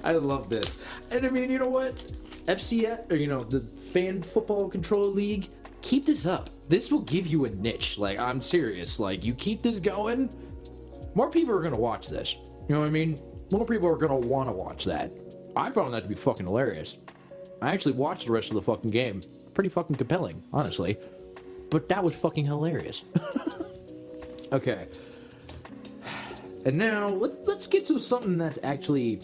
A: I love this. And I mean, you know what? FCF, or, you know, the Fan Football Control League, keep this up. This will give you a niche. Like, I'm serious. Like, you keep this going, more people are going to watch this. You know what I mean? More people are going to want to watch that. I found that to be fucking hilarious. I actually watched the rest of the fucking game. Pretty fucking compelling, honestly. But that was fucking hilarious. Okay. And now, let's get to something that's actually...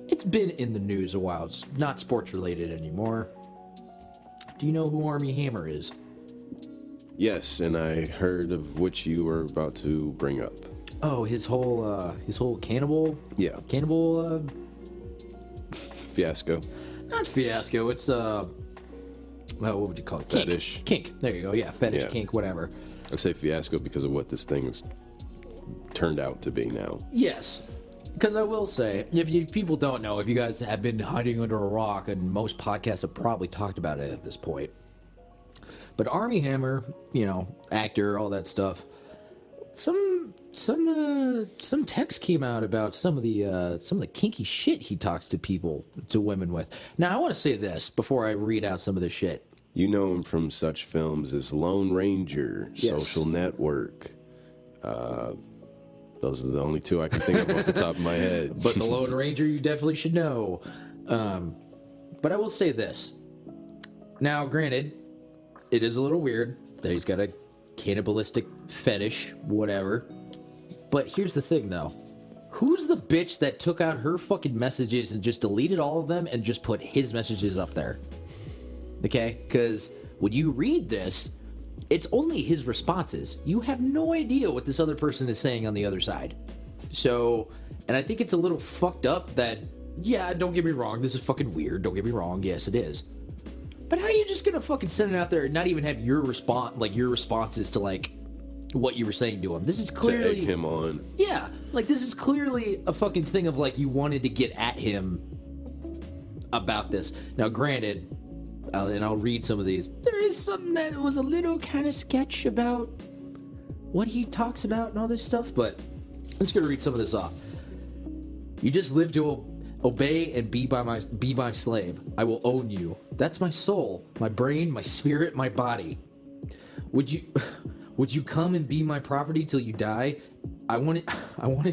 A: it's been in the news a while. It's not sports related anymore. Do you know who Armie Hammer is?
B: Yes, and I heard of which you were about to bring up.
A: Oh, his whole cannibal.
B: Yeah.
A: Cannibal.
B: Fiasco.
A: Not fiasco. It's what would you call it?
B: Fetish.
A: Kink. There you go. Yeah, fetish,
B: Yeah.
A: kink, whatever.
B: I say fiasco because of what this thing has turned out to be now.
A: Yes. Because I will say, if people don't know, if you guys have been hiding under a rock, and most podcasts have probably talked about it at this point. But Armie Hammer, actor, all that stuff. Some text came out about some of the kinky shit he talks to women with. Now I want to say this before I read out some of this shit.
B: You know him from such films as Lone Ranger,
A: Yes.
B: Social Network. Those are the only two I can think of off the top of my head.
A: But the Lone Ranger, you definitely should know. But I will say this. Now, granted, it is a little weird that he's got a cannibalistic fetish, whatever. But here's the thing, though. Who's the bitch that took out her fucking messages and just deleted all of them and just put his messages up there? Okay? Because when you read this, it's only his responses. You have no idea what this other person is saying on the other side. So, and I think it's a little fucked up that, yeah, don't get me wrong, this is fucking weird. Don't get me wrong. Yes, it is. But how are you just gonna fucking send it out there and not even have your responses to, like, what you were saying to him? This is clearly...
B: To egg him on.
A: Yeah, like, this is clearly a fucking thing of, like, you wanted to get at him about this. Now, granted, and I'll read some of these. There is something that was a little kind of sketch about what he talks about and all this stuff, but I'm just gonna read some of this off. You just live to obey and be my slave. I will own you. That's my soul, my brain, my spirit, my body. Would you come and be my property till you die? I wanted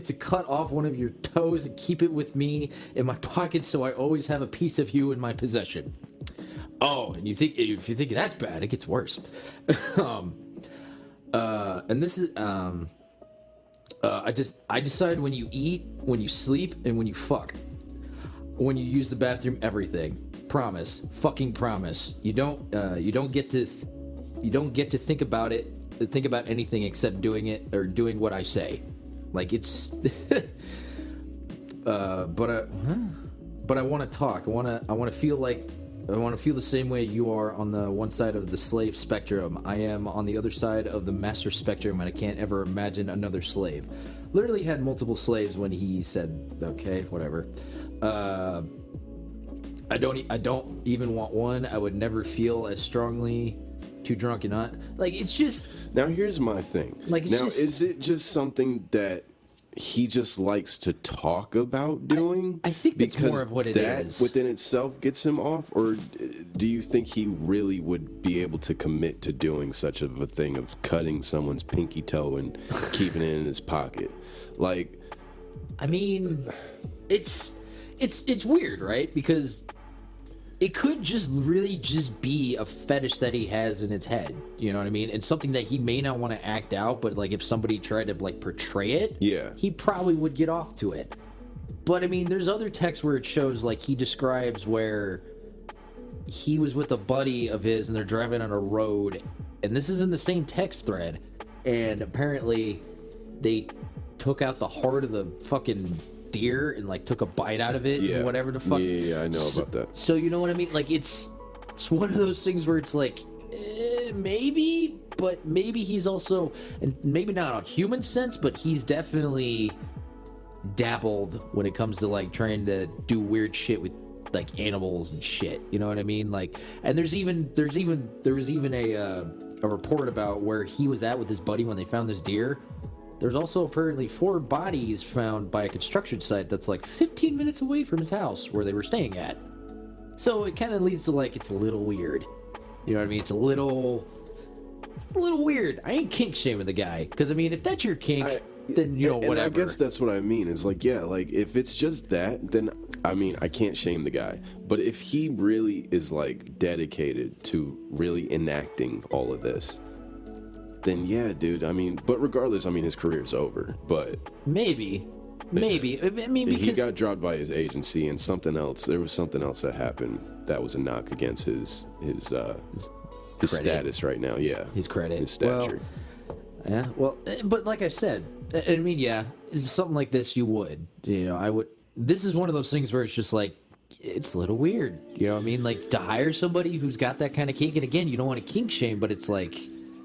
A: to cut off one of your toes and keep it with me in my pocket so I always have a piece of you in my possession. Oh, and if you think that's bad, it gets worse. And this is I decide when you eat, when you sleep, and when you fuck. When you use the bathroom, everything. Promise. Fucking promise. You don't get to think about it, think about anything except doing it or doing what I say. Like, it's but I want to talk. I want to feel the same way you are on the one side of the slave spectrum. I am on the other side of the master spectrum, and I can't ever imagine another slave. Literally had multiple slaves when he said, okay, whatever. I don't even want one. I would never feel as strongly. Too drunk and not. Like, it's just...
B: Now, here's my thing.
A: Like, it's just...
B: Is it just something that he just likes to talk about doing?
A: I think that's more of what it is.
B: That within itself gets him off? Or do you think he really would be able to commit to doing such of a thing of cutting someone's pinky toe and keeping it in his pocket? Like...
A: I mean, it's weird, right? Because it could just really just be a fetish that he has in his head. You know what I mean? And something that he may not want to act out, but like if somebody tried to like portray it,
B: yeah,
A: he probably would get off to it. But I mean, there's other texts where it shows like he describes where he was with a buddy of his and they're driving on a road, and this is in the same text thread, and apparently they took out the heart of the fucking deer and like took a bite out of it and whatever the fuck.
B: Yeah, I know about that.
A: So you know what I mean? Like it's one of those things where it's like maybe, but maybe he's also, and maybe not on human sense, but he's definitely dabbled when it comes to like trying to do weird shit with like animals and shit. You know what I mean? Like, and there was even a report about where he was at with his buddy when they found this deer. There's also apparently 4 bodies found by a construction site that's like 15 minutes away from his house where they were staying at. So it kind of leads to like, it's a little weird. You know what I mean? It's a little weird. I ain't kink shaming the guy. Because I mean, if that's your kink, then you know, whatever.
B: I guess that's what I mean. It's like, yeah, like if it's just that, then I mean, I can't shame the guy. But if he really is like dedicated to really enacting all of this, then yeah, dude. I mean, but regardless, I mean, his career's over. But
A: maybe. I mean, because
B: he got dropped by his agency, and something else. There was something else that happened that was a knock against his his
A: credit.
B: status right now. Yeah,
A: His credit.
B: his stature.
A: But like I said, I mean, yeah, it's something like this you would, I would. This is one of those things where it's just like, it's a little weird, you know what I mean? Like, to hire somebody who's got that kind of kink, and again, you don't want to kink shame, but it's like...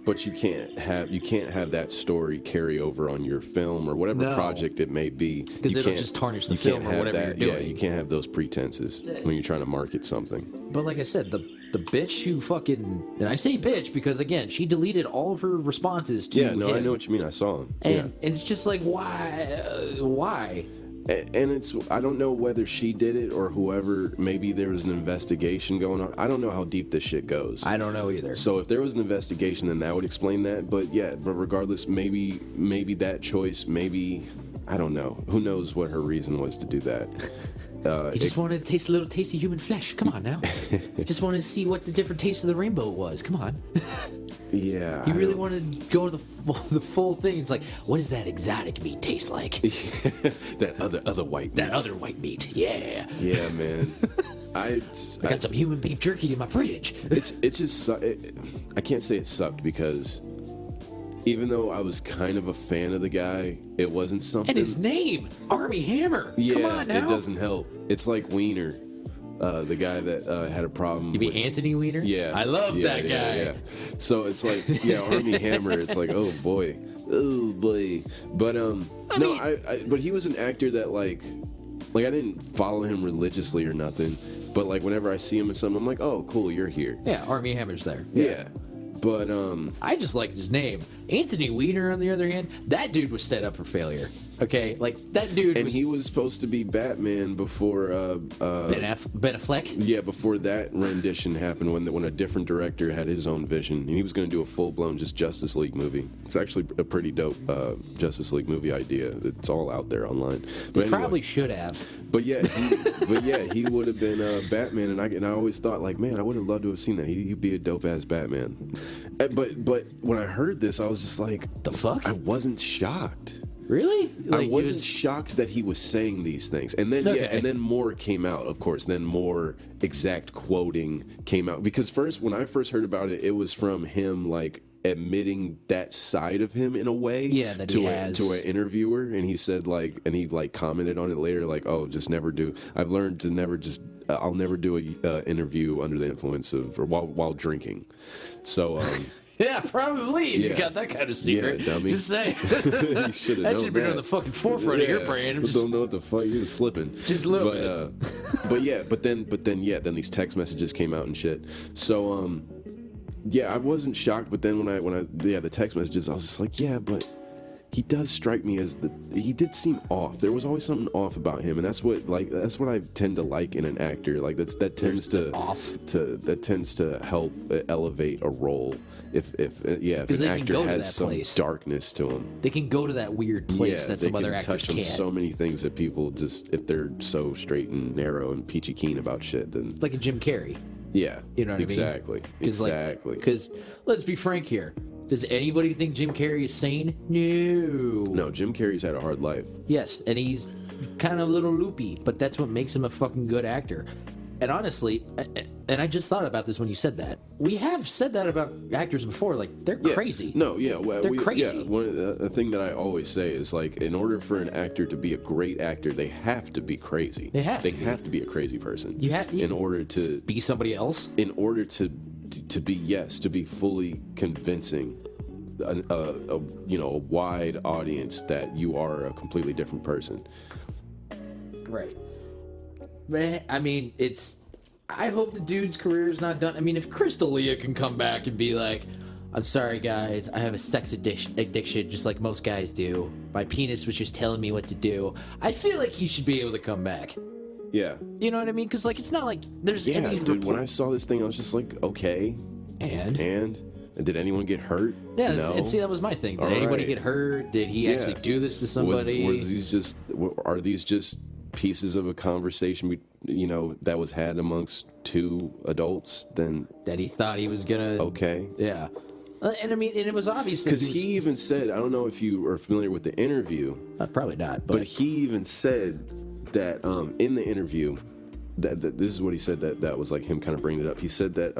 B: But you can't have that story carry over on your film or whatever project it may be.
A: Because it'll just tarnish the film or whatever you're doing.
B: Yeah, you can't have those pretenses when you're trying to market something.
A: But like I said, the bitch who fucking... And I say bitch because, again, she deleted all of her responses to him.
B: I know what you mean. I saw him.
A: And it's just like, why?
B: And it's, I don't know whether she did it or whoever, maybe there was an investigation going on. I don't know how deep this shit goes.
A: I don't know either.
B: So if there was an investigation, then that would explain that. But regardless, maybe that choice, maybe, I don't know. Who knows what her reason was to do that.
A: You just wanted to taste a little taste of human flesh. Come on now. You just wanted to see what the different taste of the rainbow was. Come on.
B: Yeah.
A: You really wanted to go to the full thing. It's like, what does that exotic meat taste like?
B: that other white meat.
A: That other white meat. Yeah.
B: Yeah, man. I
A: got some human beef jerky in my fridge.
B: I can't say it sucked because even though I was kind of a fan of the guy, it wasn't something.
A: And his name, Armie Hammer.
B: Yeah,
A: come on now.
B: It doesn't help. It's like Wiener, the guy that had a problem.
A: You mean Anthony Weiner?
B: Yeah,
A: I love that guy.
B: Yeah. So it's like, Armie Hammer. It's like, oh boy. But but he was an actor that like I didn't follow him religiously or nothing. But like whenever I see him in something, I'm like, oh cool, you're here.
A: Yeah, Armie Hammer's there.
B: Yeah. But
A: I just like his name. Anthony Weiner, on the other hand, that dude was set up for failure. Okay, like that dude.
B: And he was supposed to be Batman before
A: Ben Affleck.
B: Yeah, before that rendition happened, when a different director had his own vision, and he was going to do a full-blown just Justice League movie. It's actually a pretty dope Justice League movie idea. It's all out there online. But anyway,
A: probably should have.
B: But yeah, he would have been Batman, and I always thought like, man, I would have loved to have seen that. He'd be a dope ass Batman. But when I heard this, I was just like,
A: the fuck?
B: I wasn't shocked.
A: Really?
B: Like, I wasn't shocked that he was saying these things, and then and then more came out. Of course, then more exact quoting came out because when I first heard about it, it was from him like admitting that side of him in a way.
A: Yeah, that he has.
B: To an interviewer, and he said like, and he like commented on it later, like, oh, just never do. I've learned to never just. I'll never do a interview under the influence of or while drinking. So.
A: Yeah, probably. If you got that kind of secret.
B: Yeah, dummy.
A: Just saying.
B: That should have
A: been on the fucking forefront of your brain.
B: Don't know what the fuck you're slipping.
A: Just a little bit.
B: But then these text messages came out and shit. So I wasn't shocked. But then when the text messages, I was just like, yeah, but he does strike me as he did seem off. There was always something off about him, and that's what I tend to like in an actor. Like that tends to help elevate a role. If an actor has some darkness to him,
A: they can go to that weird place that some other actors can't.
B: So many things that people just, if they're so straight and narrow and peachy keen about shit, then
A: it's like a Jim Carrey.
B: Yeah,
A: you know what I
B: mean? Exactly.
A: Because let's be frank here. Does anybody think Jim Carrey is sane? No.
B: No, Jim Carrey's had a hard life.
A: Yes, and he's kind of a little loopy, but that's what makes him a fucking good actor. And honestly, and I just thought about this when you said that. We have said that about actors before. Like, they're crazy.
B: No, yeah. Well,
A: they're crazy.
B: Yeah, the thing that I always say is, like, in order for an actor to be a great actor, they have to be crazy. They have to be a crazy person.
A: In order
B: to
A: be somebody else?
B: In order to be fully convincing a wide audience that you are a completely different person.
A: Right. I mean, I hope the dude's career is not done. I mean, if Chris D'Elia can come back and be like, I'm sorry, guys, I have a sex addiction just like most guys do. My penis was just telling me what to do. I feel like he should be able to come back.
B: Yeah.
A: You know what I mean? Because, like, it's not like there's any...
B: dude, when I saw this thing, I was just like, okay. And did anyone get hurt?
A: Yeah,
B: no.
A: And see, that was my thing. Did anybody get hurt? Did he actually do this to somebody?
B: Are these just pieces of a conversation that was had amongst two adults that
A: he thought he was gonna yeah, and I mean, and it was obvious
B: because he even said, I don't know if you are familiar with the interview,
A: probably not,
B: but he even said that in the interview that this is what he said that was like him kind of bringing it up. He said that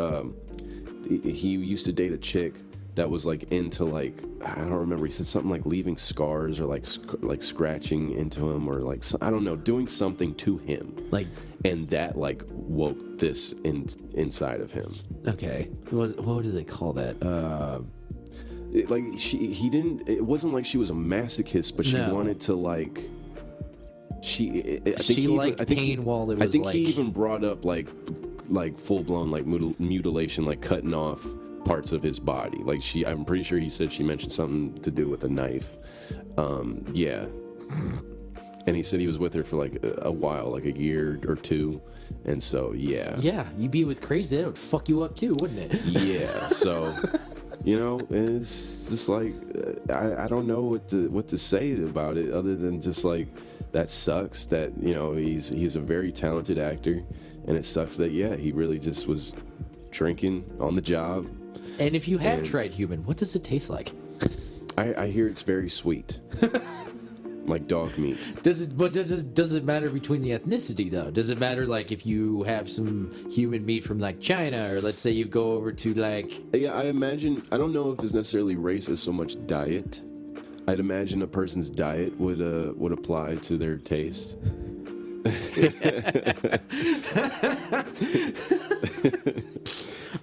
B: he used to date a chick that was like into like, I don't remember, he said something like leaving scars or like scratching into him or like, I don't know, doing something to him,
A: Like,
B: and that like woke this inside of him.
A: okay, what do they call that?
B: It wasn't like she was a masochist, but she wanted to like, I think he even brought up like full blown like mutilation, like cutting off parts of his body. Like I'm pretty sure he said she mentioned something to do with a knife. Yeah. And he said he was with her for like a while, like a year or two. And so, yeah.
A: Yeah, you'd be with crazy, that would fuck you up too, wouldn't it?
B: Yeah, so, you know, it's just like, I don't know what to say about it other than just like, that sucks that, you know, he's a very talented actor. And it sucks that, yeah, he really just was drinking on the job.
A: And if you have tried human, what does it taste like?
B: I hear it's very sweet. Like dog meat.
A: Does it matter between the ethnicity though? Does it matter like if you have some human meat from like China, or let's say you go over to like?
B: Yeah, I imagine. I don't know if it's necessarily race as so much diet. I'd imagine a person's diet would apply to their taste.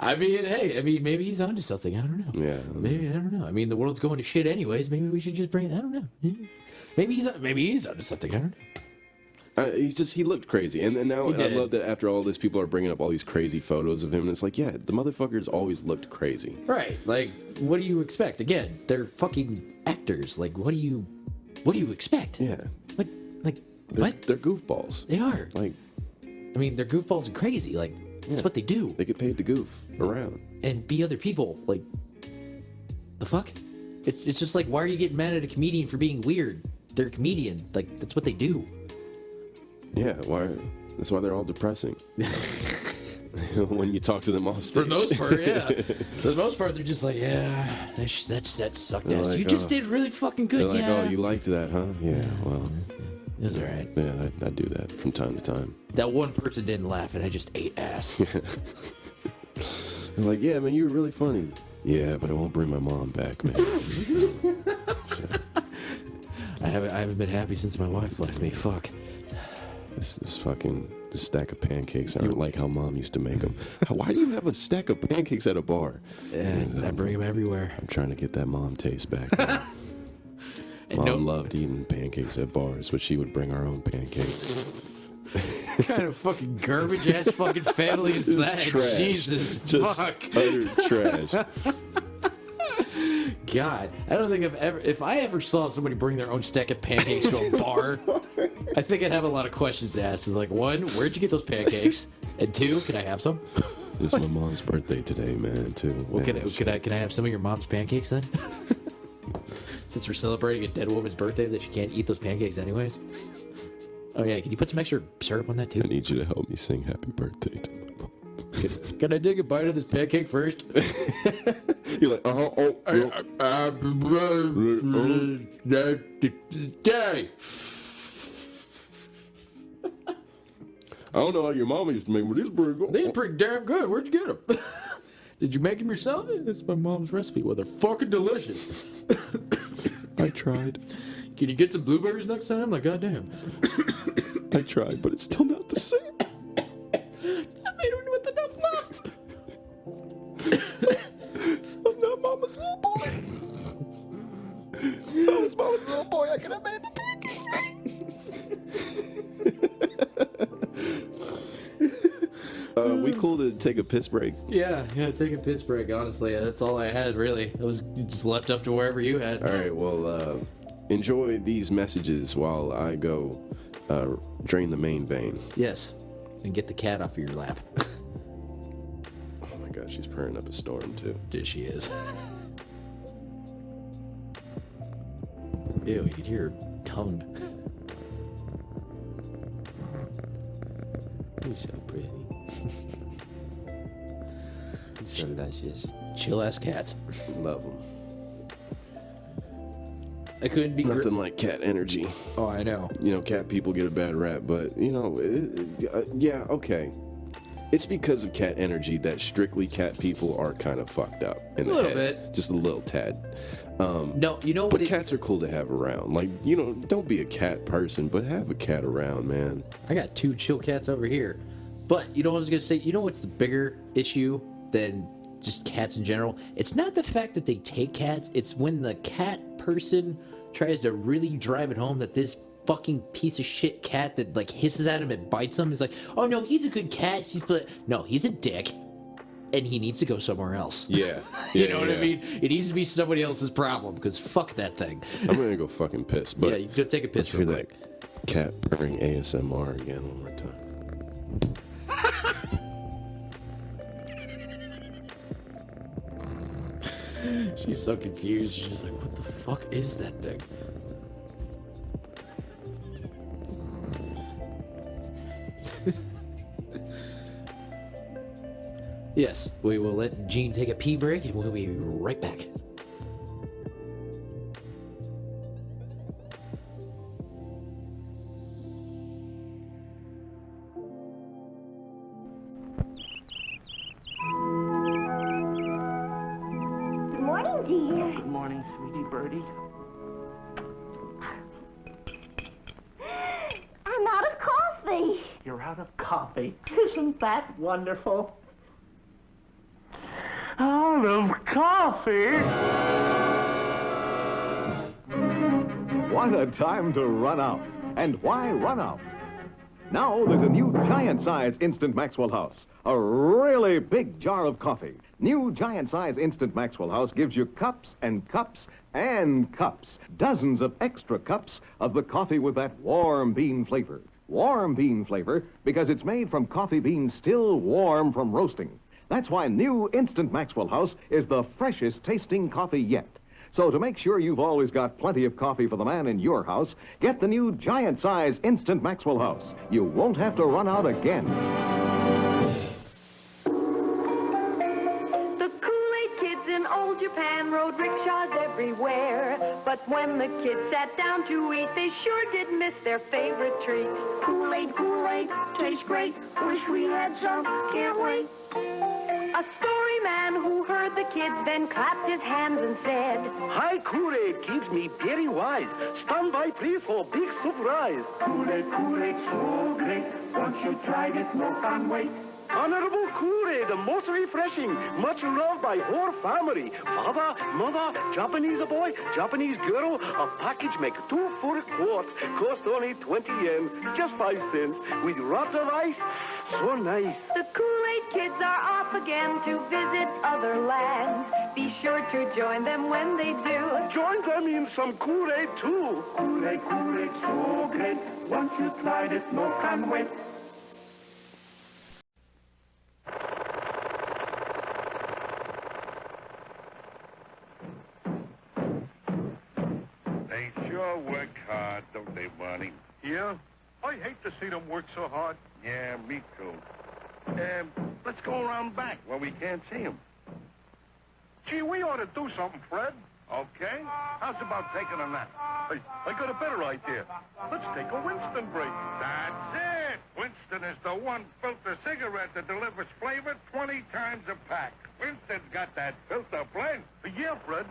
A: I mean, hey, maybe he's onto something. I don't know.
B: Yeah.
A: Maybe, I don't know. I mean, the world's going to shit anyways. Maybe we should just bring it. I don't know. Maybe he's onto something. I don't know.
B: He looked crazy, and now I love that after all this, people are bringing up all these crazy photos of him, and it's like, yeah, the motherfucker's always looked crazy.
A: Right? Like, what do you expect? Again, they're fucking actors. Like, what do you expect?
B: Yeah.
A: What?
B: They're goofballs.
A: They are.
B: Like,
A: I mean, they're goofballs and crazy. Like, that's what they do.
B: They get paid to goof around
A: and be other people. Like, the fuck? It's just like, why are you getting mad at a comedian for being weird? They're a comedian. Like, that's what they do.
B: Yeah, that's why they're all depressing. When you talk to them off stage.
A: For the most part, yeah. For the most part, they're just like, yeah, that sucked ass. Like, you just did really fucking good.
B: They're like, oh, you liked that, huh? Yeah, well.
A: It was alright.
B: Yeah, I do that from time to time.
A: That one person didn't laugh, and I just ate ass.
B: They're like, yeah, man, you were really funny. Yeah, but I won't bring my mom back, man.
A: I haven't been happy since my wife left me. Fuck.
B: This stack of pancakes. I don't like how Mom used to make them. Why do you have a stack of pancakes at a bar?
A: Yeah, I bring them everywhere.
B: I'm trying to get that mom taste back. Mom loved eating pancakes at bars, but she would bring our own pancakes.
A: What kind of fucking garbage ass fucking family is that?
B: Trash.
A: Jesus,
B: just
A: fuck.
B: Utter trash.
A: God, I don't think if I ever saw somebody bring their own stack of pancakes to a bar, I think I'd have a lot of questions to ask. It's like, one, where'd you get those pancakes? And two, can I have some?
B: It's my mom's birthday today, man, too.
A: Well, can I have some of your mom's pancakes then? Since we're celebrating a dead woman's birthday that she can't eat those pancakes anyways. Oh yeah, can you put some extra syrup on that too?
B: I need you to help me sing happy birthday to my mom.
A: Can I take a bite of this pancake first?
B: You're like,
A: Day.
B: I don't know how your mama used to make them, but these are pretty good.
A: These are pretty damn good. Where'd you get them? Did you make them yourself? That's my mom's recipe. Well, they're fucking delicious.
B: I tried.
A: Can you get some blueberries next time? Like, goddamn.
B: I tried, but it's still not the same.
A: I made them with enough left.
B: I'm not Mama's little boy. If I was Mama's little boy, I could have made the pancakes, we cool to take a piss break?
A: Yeah, take a piss break, honestly. That's all I had, really. It was just left up to wherever you had.
B: All right, well, enjoy these messages while I go drain the main vein.
A: Yes, and get the cat off of your lap.
B: Oh my God, she's purring up a storm, too.
A: There she is. Ew, you can hear her tongue.
B: You're so pretty. So luscious.
A: Chill ass cats.
B: Love them.
A: I couldn't be
B: nothing like cat energy.
A: Oh, I know.
B: You know, cat people get a bad rap, but you know, yeah, okay. It's because of cat energy that strictly cat people are kind of fucked up in the
A: little
B: head.
A: bit.
B: Just a little tad.
A: No, you know what?
B: But cats are cool to have around. Like, you know, don't be a cat person, but have a cat around, man.
A: I got 2 chill cats over here. But you know what I was going to say? You know what's the bigger issue than just cats in general? It's not the fact that they take cats. It's when the cat person tries to really drive it home that this fucking piece of shit cat that like hisses at him and bites him is like, oh no, he's a good cat. No, he's a dick. And he needs to go somewhere else.
B: Yeah.
A: You know what I mean? It needs to be somebody else's problem because fuck that thing.
B: I'm going to go fucking piss. But
A: yeah, you go take a piss real quick.
B: That cat purring ASMR again one more time.
A: She's so confused. She's just like, what the fuck is that thing? Yes, we will let Gene take a pee break and we'll be right back.
F: Good morning, dear.
G: Good morning, sweetie birdie.
F: I'm out of coffee.
G: You're out of coffee. Isn't that wonderful? Out of coffee?
H: What a time to run out. And why run out? Now there's a new giant-size Instant Maxwell House. A really big jar of coffee. New giant-size Instant Maxwell House gives you cups and cups and cups. Dozens of extra cups of the coffee with that warm bean flavor. Warm bean flavor because it's made from coffee beans still warm from roasting. That's why new Instant Maxwell House is the freshest tasting coffee yet. So to make sure you've always got plenty of coffee for the man in your house, get the new giant-size Instant Maxwell House. You won't have to run out again.
I: The Kool-Aid kids in old Japan rode rickshaws everywhere. But when the kids sat down to eat, they sure did miss their favorite treat. Kool-Aid, Kool-Aid, tastes great. Wish we had some, can't wait. A story man who heard the kids then clapped his hands and said,
G: Hi, Kool-Aid keeps me very wise. Stand by, please, for big surprise.
J: Kool-Aid, Kool-Aid, so great. Once you tried it, no can wait.
G: Honorable Kool-Aid, most refreshing, much loved by whole family. Father, mother, Japanese boy, Japanese girl. A package make 2 full quarts. Cost only 20 yen, just 5 cents. With lots of ice, so nice.
I: The Kool-Aid kids are off again to visit other lands. Be sure to join them when they do.
G: Join them in some Kool-Aid too.
J: Kool-Aid, Kool-Aid, so great. Once you tried it, no can wait.
K: They sure work hard, don't they, Barney?
J: Yeah? I hate to see them work so hard.
K: Yeah, me too. Let's go around back where we can't see them.
J: Gee, we ought to do something, Fred.
K: Okay? How's about taking a nap?
J: I got a better idea. Let's take a Winston break.
K: That's it! Winston is the one filter cigarette that delivers flavor 20 times a pack. Winston's got that filter blend.
J: Yeah, Fred.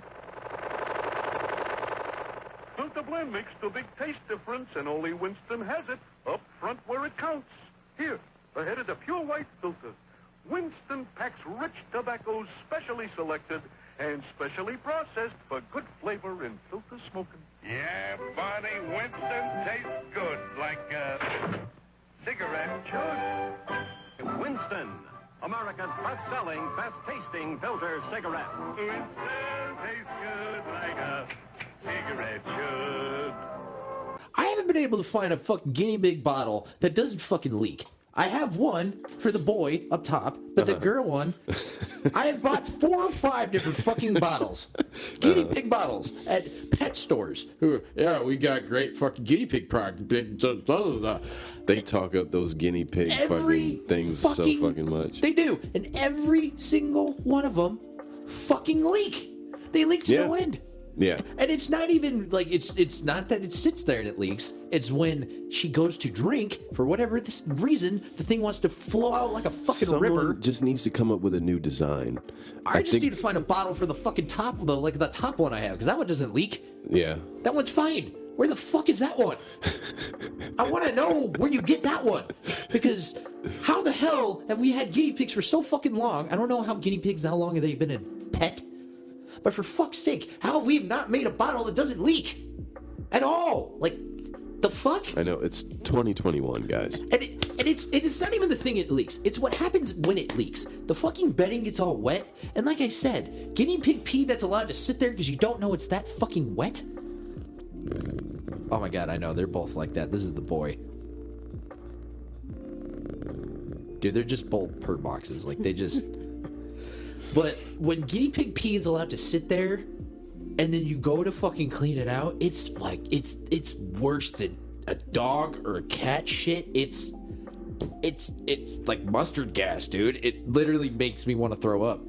J: Filter blend makes the big taste difference, and only Winston has it up front where it counts. Here, ahead of the pure white filter. Winston packs rich tobaccos specially selected and specially processed for good flavor in filter smoking.
K: Yeah, Barney, Winston tastes good, like cigarette should.
H: Winston, America's best-selling, best-tasting filter cigarette.
K: Winston tastes good like a cigarette should.
A: I haven't been able to find a fucking guinea pig bottle that doesn't fucking leak. I have one for the boy up top, but the girl one, I have bought 4 or 5 different fucking bottles. Guinea pig bottles at pet stores. Yeah, we got great fucking guinea pig product.
B: They talk up those guinea pig fucking things so fucking much.
A: They do. And every single one of them fucking leak. They leak to no end.
B: Yeah.
A: And it's not even like it's not that it sits there and it leaks. It's when she goes to drink, for whatever this reason, the thing wants to flow out like a fucking river.
B: Just needs to come up with a new design.
A: I just need to find a bottle for the fucking top, the top one I have, because that one doesn't leak.
B: Yeah.
A: That one's fine. Where the fuck is that one? I want to know where you get that one. Because how the hell have we had guinea pigs for so fucking long? I don't know how long have they been a pet? But for fuck's sake, how have we not made a bottle that doesn't leak? At all. Like, the fuck?
B: I know, it's 2021, guys.
A: And it's not even the thing it leaks. It's what happens when it leaks. The fucking bedding gets all wet. And like I said, guinea pig pee that's allowed to sit there because you don't know it's that fucking wet? Oh my god, I know, they're both like that. This is the boy. Dude, they're just both purr boxes. Like, they just... But when guinea pig pee is allowed to sit there, and then you go to fucking clean it out, it's like, it's worse than a dog or a cat shit. It's like mustard gas, dude. It literally makes me want to throw up.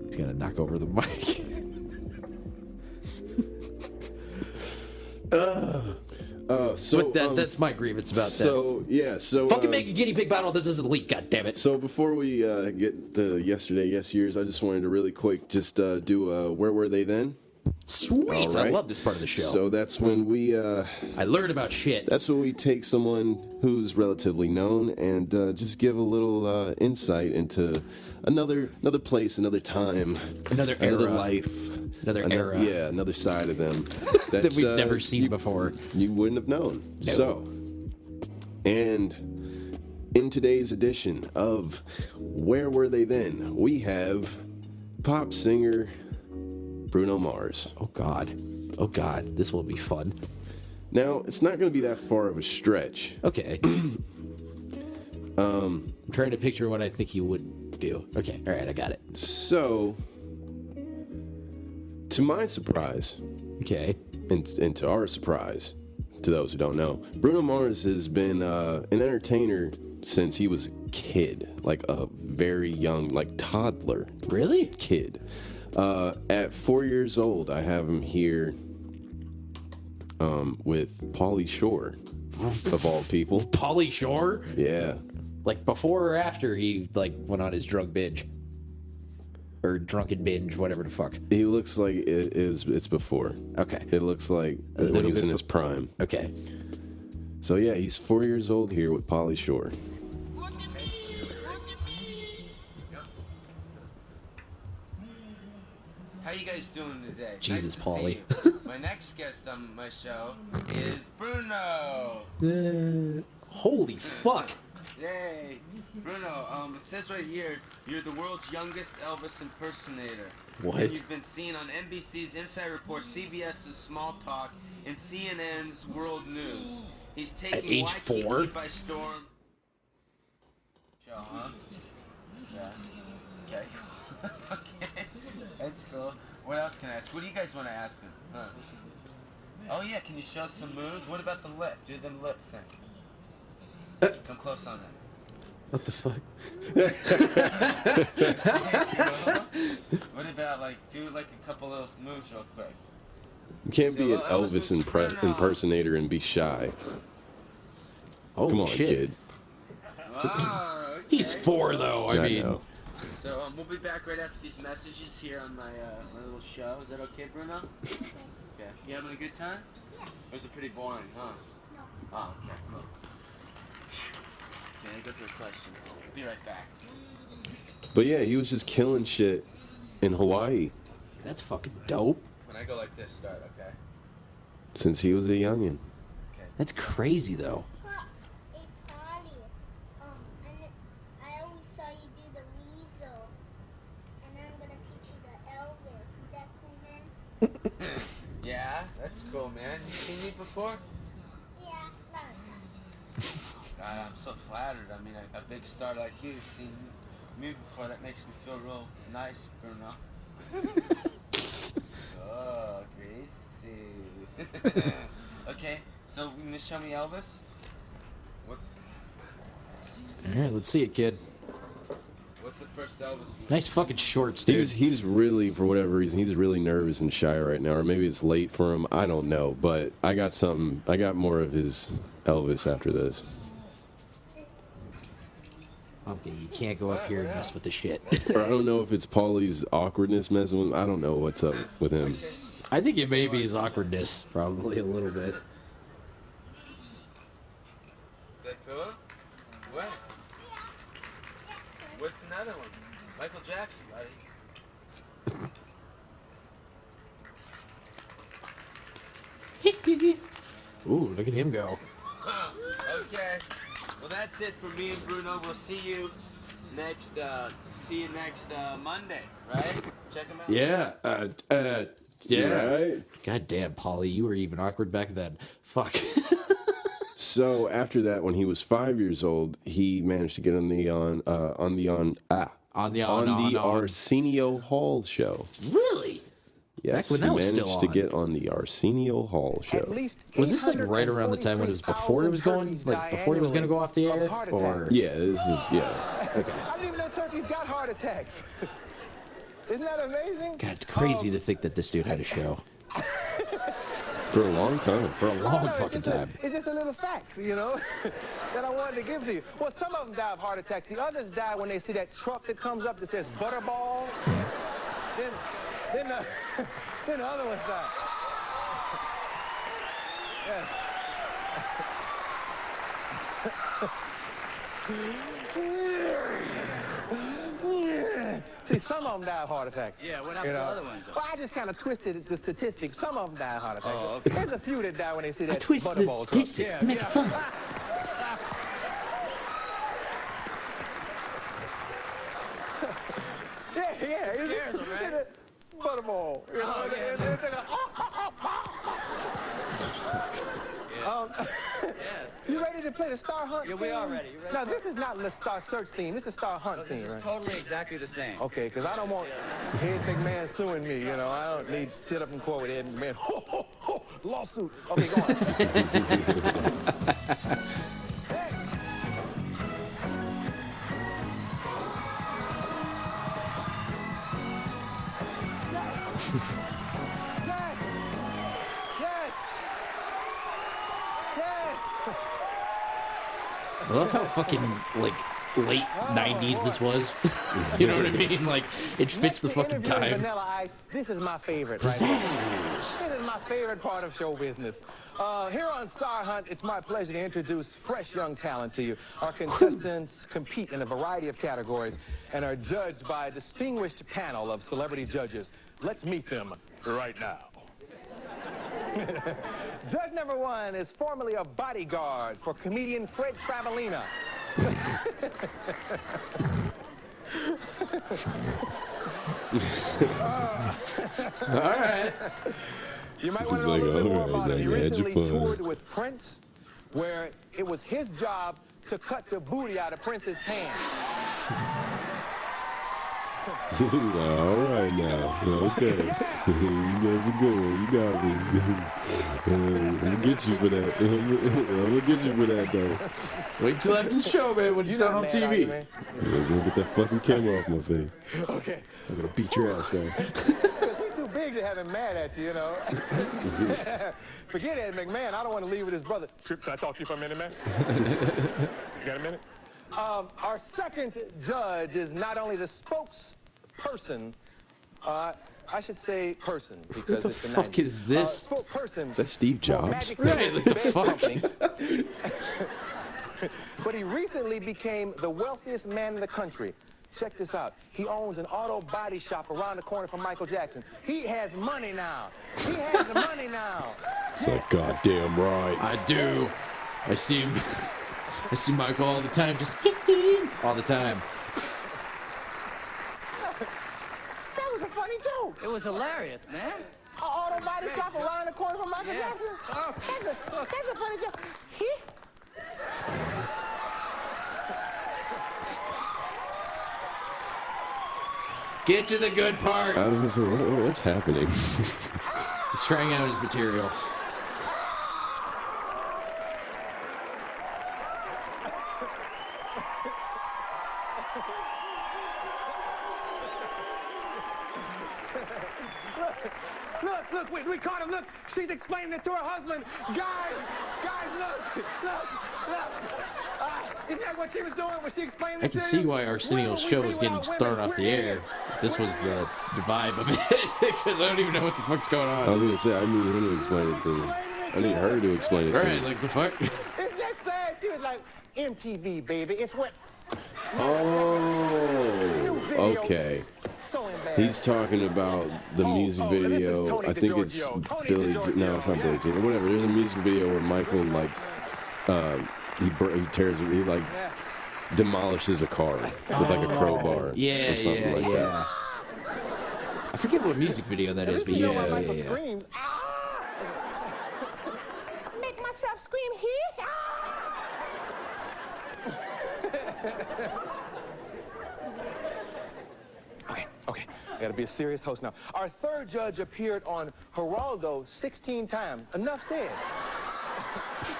A: He's gonna knock over the mic. But that's my grievance about that.
B: So
A: fucking make a guinea pig bottle that doesn't leak, goddammit.
B: So before we get to yesterday, yes years, I just wanted to really quick just do Where Were They Then?
A: Sweet,
B: right.
A: I love this part of the show.
B: So that's when we
A: I learn about shit.
B: That's when we take someone who's relatively known and just give a little insight into another place, another time,
A: another
B: life,
A: another era.
B: Yeah, another side of them
A: that we've never seen before.
B: You wouldn't have known.
A: No.
B: So, and in today's edition of Where Were They Then, we have pop singer Bruno Mars.
A: Oh God, this will be fun.
B: Now, it's not going to be that far of a stretch.
A: Okay. I'm trying to picture what I think he would do. Okay, all right, I got it.
B: So, to my surprise,
A: okay,
B: and to our surprise, to those who don't know, Bruno Mars has been an entertainer since he was a kid, like a very young, like toddler.
A: Really?
B: Kid. At 4 years old, I have him here with Pauly Shore, of all people.
A: Pauly Shore?
B: Yeah.
A: Like before or after he like went on his drunk binge? Or drunken binge, whatever the fuck.
B: He looks like it's before.
A: Okay.
B: It looks like when he was in his prime.
A: Okay.
B: So yeah, he's 4 years old here with Pauly Shore.
L: How you guys doing today?
A: Jesus,
L: nice
A: Pauly.
L: See you. My next guest on my show is Bruno.
A: Holy fuck.
L: Yay. Bruno, it says right here, you're the world's youngest Elvis impersonator.
A: What?
L: And you've been seen on NBC's Inside Report, CBS's Small Talk, and CNN's World News. He's taking
A: at age 4
L: by storm. Show, huh? Yeah. Okay. Okay. That's cool. What else can I ask? What do you guys want to ask him? Huh? Oh yeah, can you show some moves? What about the lip? Do the lip thing. Come close on that.
A: What the fuck?
L: What about like do like a couple of those moves real quick?
B: You can't be an Elvis impersonator and be shy.
A: Holy
B: Come on,
A: shit.
B: kid.
L: Oh, okay.
A: He's 4 though. I mean.
B: Know.
L: So we'll be back right after these messages here on my my little show. Is that okay, Bruno? Okay. You having a good time? Yeah. Or is it pretty boring, huh? No. Oh, okay, cool. Okay, I go through questions. Be right back.
B: But yeah, he was just killing shit in Hawaii.
A: That's fucking dope.
L: When I go like this, start, okay?
B: Since he was a youngin'.
L: Okay.
A: That's crazy though.
L: Yeah, that's cool, man. You seen me before?
F: Yeah, a lot of times.
L: God, I'm so flattered. I mean, a big star like you seen me before. That makes me feel real nice, Bruno. Oh, Gracie. Okay, so you gonna show me Elvis? What?
A: All right, let's see it, kid.
L: What's the first Elvis?
A: Nice fucking shorts, dude.
B: He's really, for whatever reason, he's really nervous and shy right now, or maybe it's late for him. I don't know, but I got more of his Elvis after this.
A: Okay, you can't go up here and mess with the shit.
B: Or I don't know if it's Paulie's awkwardness messing with him. I don't know what's up with him.
A: I think it may be his awkwardness, probably a little bit.
L: Is that cool? What? What's another one? Michael Jackson, buddy.
A: Ooh, look at him go.
L: Okay. Well, that's it for me and Bruno. We'll see you next Monday, right? Check him out.
A: Yeah. Yeah.
B: Right?
A: God damn, Paulie, you were even awkward back then. Fuck.
B: So after that, when he was 5 years old, he managed to get on the Arsenio Hall show.
A: Really?
B: Yes,
A: back when that was still
B: managed to
A: on.
B: get on the Arsenio Hall show.
A: Was this like right around the time when it was before it was going, like before he was going to go off the air, or?
B: Yeah, this is
A: Okay.
D: I didn't even know turkeys got heart attacks. Isn't that amazing?
A: God, it's crazy to think that this dude had a show.
B: For a long time.
A: For a long fucking time.
D: It's just a little fact, you know, that I wanted to give to you. Well, some of them die of heart attacks. The others die when they see that truck that comes up that says Butterball. Then the other ones die. See, some of them die of heart attacks.
M: Yeah, what happened to the other ones?
D: Well, I just kind of twisted the statistics. Some of them die of heart attacks.
M: Oh, okay.
D: There's a few that die when they see that
A: I twisted the
D: Butterball truck.
A: statistics to make it fun.
D: Yeah. Butterball. You know, you ready to play the Star Hunt
M: Yeah,
D: theme?
M: we are ready. You ready?
D: Now, this is not the Star Search theme. This is Star Hunt theme, right?
M: Totally exactly the same.
D: Okay, because I don't want Ed McMahon suing me, you know. I don't need to sit up and quote Ed McMahon. Ho, ho, ho, lawsuit. Okay, go on.
A: I love how fucking, like, late 90s this was. You know what I mean? Like, it fits the fucking time.
D: Vanilla Ice. This is my favorite, right? This is my favorite part of show business. Here on Star Hunt, it's my pleasure to introduce fresh young talent to you. Our contestants compete in a variety of categories and are judged by a distinguished panel of celebrity judges. Let's meet them right now. Judge number one is formerly a bodyguard for comedian Fred Travelina.
A: All right.
D: You might want to know a little bit more about it. He recently toured with Prince, where it was his job to cut the booty out of Prince's hand.
B: All right now. Okay. That's a good one. You got me. I'm going to get you for that. I'm going to get you for that, though.
A: Wait till after the show, man, when it's not on TV.
B: I'm going to get that fucking camera off my face.
D: Okay.
A: I'm going to beat your ass, man.
D: He's too big to have him mad at you, you know. Forget Ed McMahon. I don't want to leave with his brother. Trip, can I talk to you for a minute, man? You got a minute? Our second judge is not only the spokesperson, I should say person, because it's the 90s.
A: What the fuck is this?
D: Spokesperson.
B: Is that Steve Jobs?
A: Right, like the fuck?
D: But he recently became the wealthiest man in the country. Check this out. He owns an auto body shop around the corner from Michael Jackson. He has money now. He has the money now.
B: It's like, goddamn right.
A: I do. I see Michael all the time, just all the time.
D: That was a funny joke.
M: It was hilarious, man.
D: An auto body shop around the corner from Michael Jackson? That's a funny joke.
A: Get to the good part.
B: I was going to say, what's happening?
A: He's trying out his material.
D: Look, we caught him. Look, she's explaining it to her husband. Guys, look. Isn't that what she was doing? Was she explaining it
A: I can
D: to
A: see
D: you?
A: why Arsenio's show was getting thrown off the air. This was the vibe of it, because I don't even know what the fuck's going on.
B: I was gonna say, I need him to explain it to me. I need her to explain it to me.
A: Right, like the fuck?
D: It's just sad. She was like, MTV, baby. It's what.
B: Oh, okay. He's talking about the music video. I think it's Billy. No, it's not Billy Jean. Whatever. There's a music video where Michael like he like demolishes a car with like a crowbar or something like that.
A: I forget what music video that is, but yeah.
D: Make myself scream here. Okay. I gotta be a serious host now. Our third judge appeared on Geraldo 16 times. Enough said.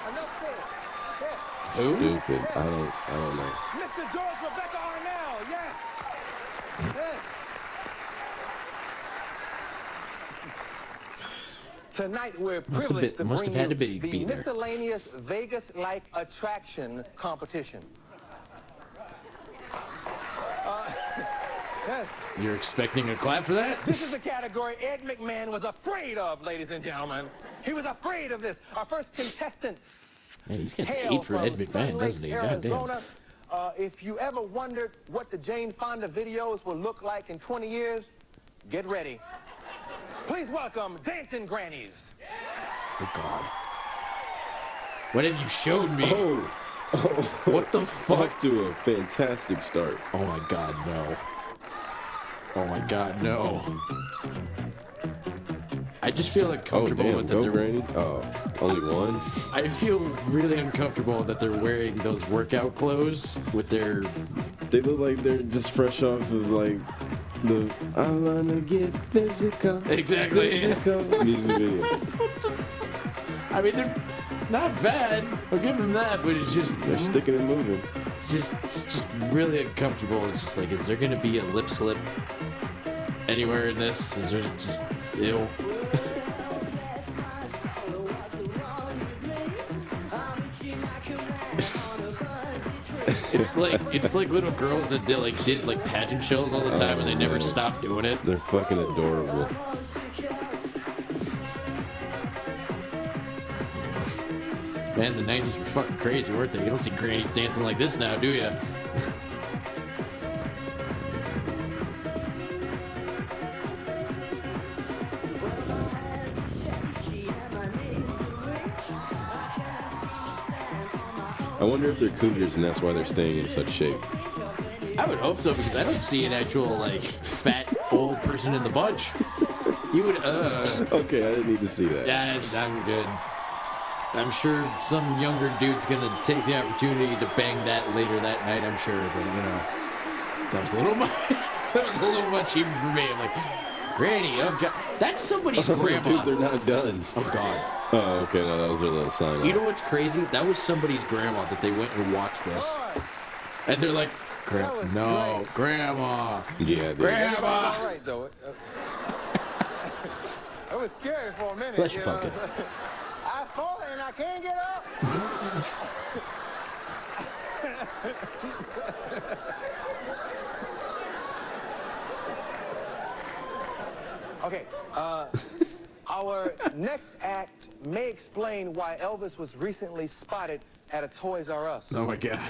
D: Enough said. Yeah.
B: Stupid. I don't know.
D: Mr. George Rebecca Arnell, yes. Tonight we're privileged to bring you the miscellaneous Vegas-like attraction competition. Yes.
A: You're expecting a clap for that?
D: This is a category Ed McMahon was afraid of, ladies and gentlemen. He was afraid of this. Our first contestant.
A: Man, he's got hate for Ed McMahon, doesn't he? Goddamn.
D: If you ever wondered what the Jane Fonda videos will look like in 20 years, get ready. Please welcome Dancing Grannies.
A: Oh, God. What have you showed me?
B: Oh.
A: What the fuck?
B: Off to a fantastic start.
A: Oh, my God, no. Oh, my God, no. I just feel uncomfortable with that they're...
B: Granny? Oh, only one?
A: I feel really uncomfortable that they're wearing those workout clothes with their...
B: They look like they're just fresh off of, like, the I wanna get physical.
A: Exactly.
B: Physical music video.
A: I mean, they're not bad. I'll give them that, but it's just...
B: They're sticking and moving.
A: It's just really uncomfortable. It's just like, is there going to be a lip slip anywhere in this? Is there just... Ew. It's like little girls that did pageant shows all the time and they never stopped doing it.
B: They're fucking adorable.
A: Man, the 90s were fucking crazy, weren't they? You don't see grannies dancing like this now, do you?
B: I wonder if they're cougars and that's why they're staying in such shape.
A: I would hope so, because I don't see an actual, fat old person in the bunch. You would,
B: Okay, I didn't need to see that.
A: Yeah, I'm good. I'm sure some younger dude's gonna take the opportunity to bang that later that night, I'm sure, but, that was a little much, even for me. I'm like, Granny, oh God. That's somebody's grandma.
B: Dude, they're not done.
A: Oh, God.
B: Oh, okay, no, that was their little sign.
A: You know what's crazy? That was somebody's grandma that they went and watched this. And they're like, no, Grandma.
B: Yeah, dude.
A: Grandma.
D: All right, though. It was scary for a minute.
A: Bless you, Pumpkin.
D: I fall and I can't get up. Okay, our next act may explain why Elvis was recently spotted at a Toys R Us.
A: Oh, my God.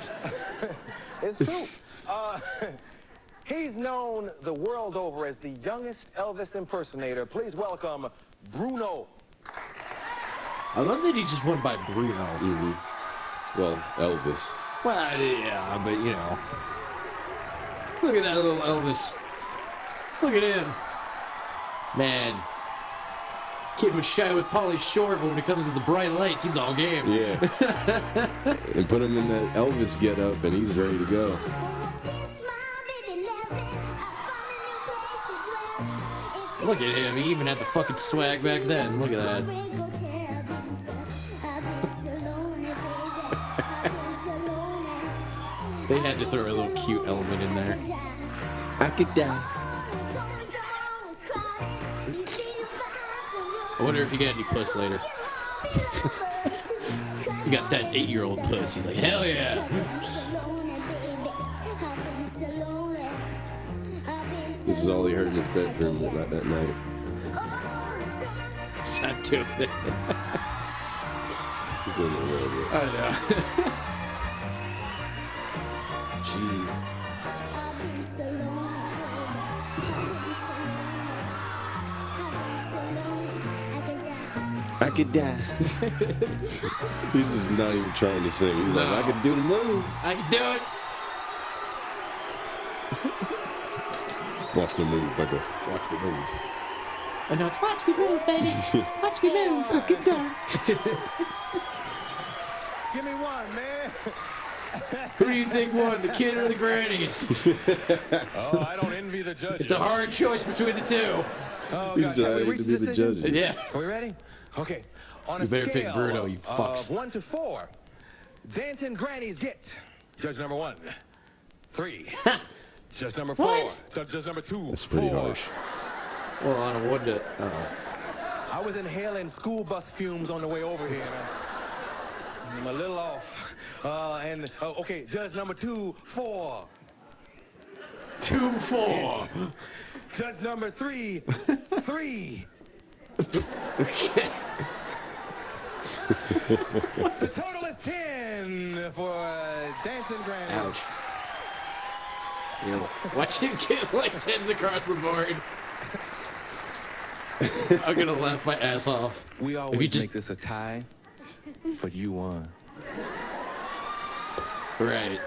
D: It's true. He's known the world over as the youngest Elvis impersonator. Please welcome Bruno.
A: I love that he just went by Bruno.
B: Mm-hmm. Well, Elvis.
A: Well, yeah, but, Look at that little Elvis. Look at him. Man. Kid was shy with Pauly Shore, but when it comes to the bright lights, he's all game.
B: Yeah. And put him in that Elvis get-up, and he's ready to go.
A: Look at him. He even had the fucking swag back then. Look at that. They had to throw a little cute element in there.
B: I could die.
A: I wonder if you got any puss later. You got that 8-year-old puss. He's like, hell yeah.
B: This is all he heard in his bedroom that night.
A: He's not doing it.
B: He's doing it a little bit.
A: I know. Jeez.
B: I could die. He's just not even trying to sing. He's like, I could do the moves.
A: I can do it.
B: Watch me move, brother.
A: Watch me move. I know it's watch me move, baby. Watch me move. I could die.
D: Give me one, man.
A: Who do you think won, the kid or the grannies?
D: Oh, I don't envy the judges.
A: It's a hard choice between the two.
D: Oh,
B: He's
D: God.
B: ready to be the judges.
A: Yeah.
D: Are we ready? Okay. On
A: You
D: a
A: better pick
D: scale
A: Bruno, you fucks.
D: of 1 to 4, dancing grannies get judge number 1, 3. Judge number 4.
A: What?
D: Judge number 2.
B: That's pretty
D: 4.
B: harsh.
A: Well, on a 1 to...
D: I was inhaling school bus fumes on the way over here, man. I'm a little off. Okay, judge number 2, 4.
A: 2, 4.
D: Judge number 3, 3.
A: Okay.
D: The total is 10 for dancing granny.
A: Ouch. Yeah, watch him get like 10s across the board. I'm gonna laugh my ass off.
D: We always make this a tie, but you won.
A: Right.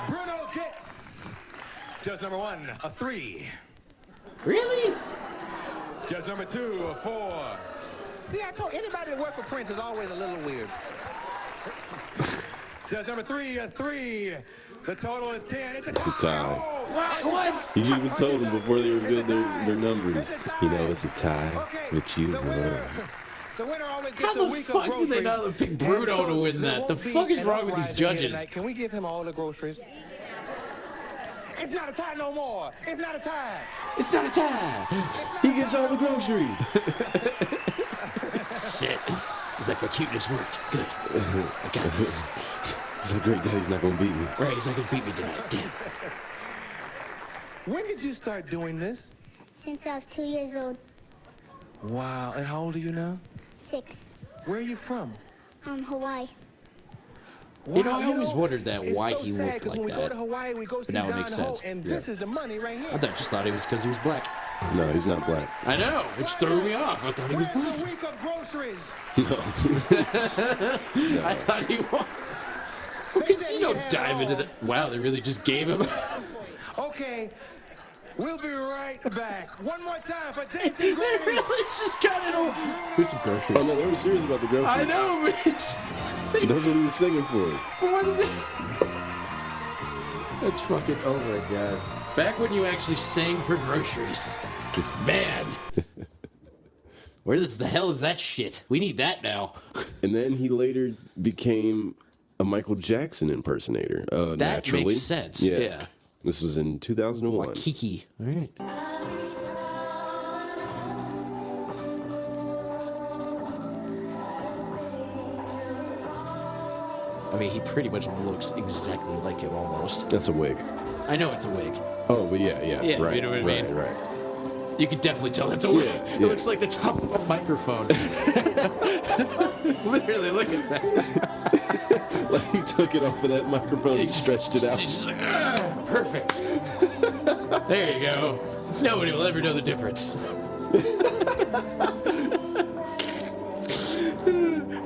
D: Bruno gets judge number 1, a 3.
A: Really?
D: Judge number 2, a 4. See, I told anybody that works for Prince is always a little weird. Judge number 3, a 3. The total is 10. It's a
B: tie.
A: What?
B: He even told them before they revealed their numbers. You know, it's a tie, but you won.
D: The winner always gets
A: How
D: a
A: the
D: week
A: fuck
D: of
A: did they
D: groceries.
A: not pick Bruno to win that? The fuck is wrong with these judges?
D: Can we give him all the groceries? It's not a tie no more. It's not a tie.
A: It's not a tie. He gets all the groceries. Shit. He's like, my cuteness worked. Good. I got this.
B: He's like, great, Daddy's not gonna beat me.
A: Right, he's not gonna beat me tonight. Damn.
D: When did you start doing this?
F: Since I was 2 years old.
D: Wow. And how old are you now?
F: 6.
D: Where are you from?
F: Hawaii.
A: You know, I always wondered that
D: it's
A: why
D: so
A: he
D: sad,
A: looked
D: 'cause
A: like
D: when we go
A: that.
D: to Hawaii, we go
A: But
D: see
A: now it
D: Don
A: makes
D: Hope,
A: sense.
D: and this is the money right here.
A: I just thought it was because he was black.
B: No, he's not black.
A: I know, which threw me off. I thought he was
D: Where's
A: black.
D: the week of groceries?
B: No.
A: I thought he was. Because you don't dive into that. Wow, they really just gave him.
D: Okay, we'll be right back. One more time for Dancing
A: They
D: Granny.
A: really just got it all. Here's some groceries.
B: Oh no, they were serious about the groceries.
A: I know, but it's.
B: That's what he was singing for.
A: What are they? That's fucking. Oh my god. Back when you actually sang for groceries. Man. Where the hell is that shit? We need that now.
B: And then he later became a Michael Jackson impersonator.
A: That
B: naturally.
A: makes sense. Yeah.
B: This was in 2001.
A: Like Kiki. All right. I mean, he pretty much looks exactly like him almost.
B: That's a wig.
A: I know it's a wig.
B: Oh, but yeah,
A: Yeah,
B: right,
A: you know what I mean?
B: Right.
A: You can definitely tell that's a wig.
B: Yeah,
A: It looks like the top of a microphone. Literally, look at that.
B: Like he took it off of that microphone and stretched it out.
A: He's just like, "Ah, perfect. There you go. Nobody will ever know the difference.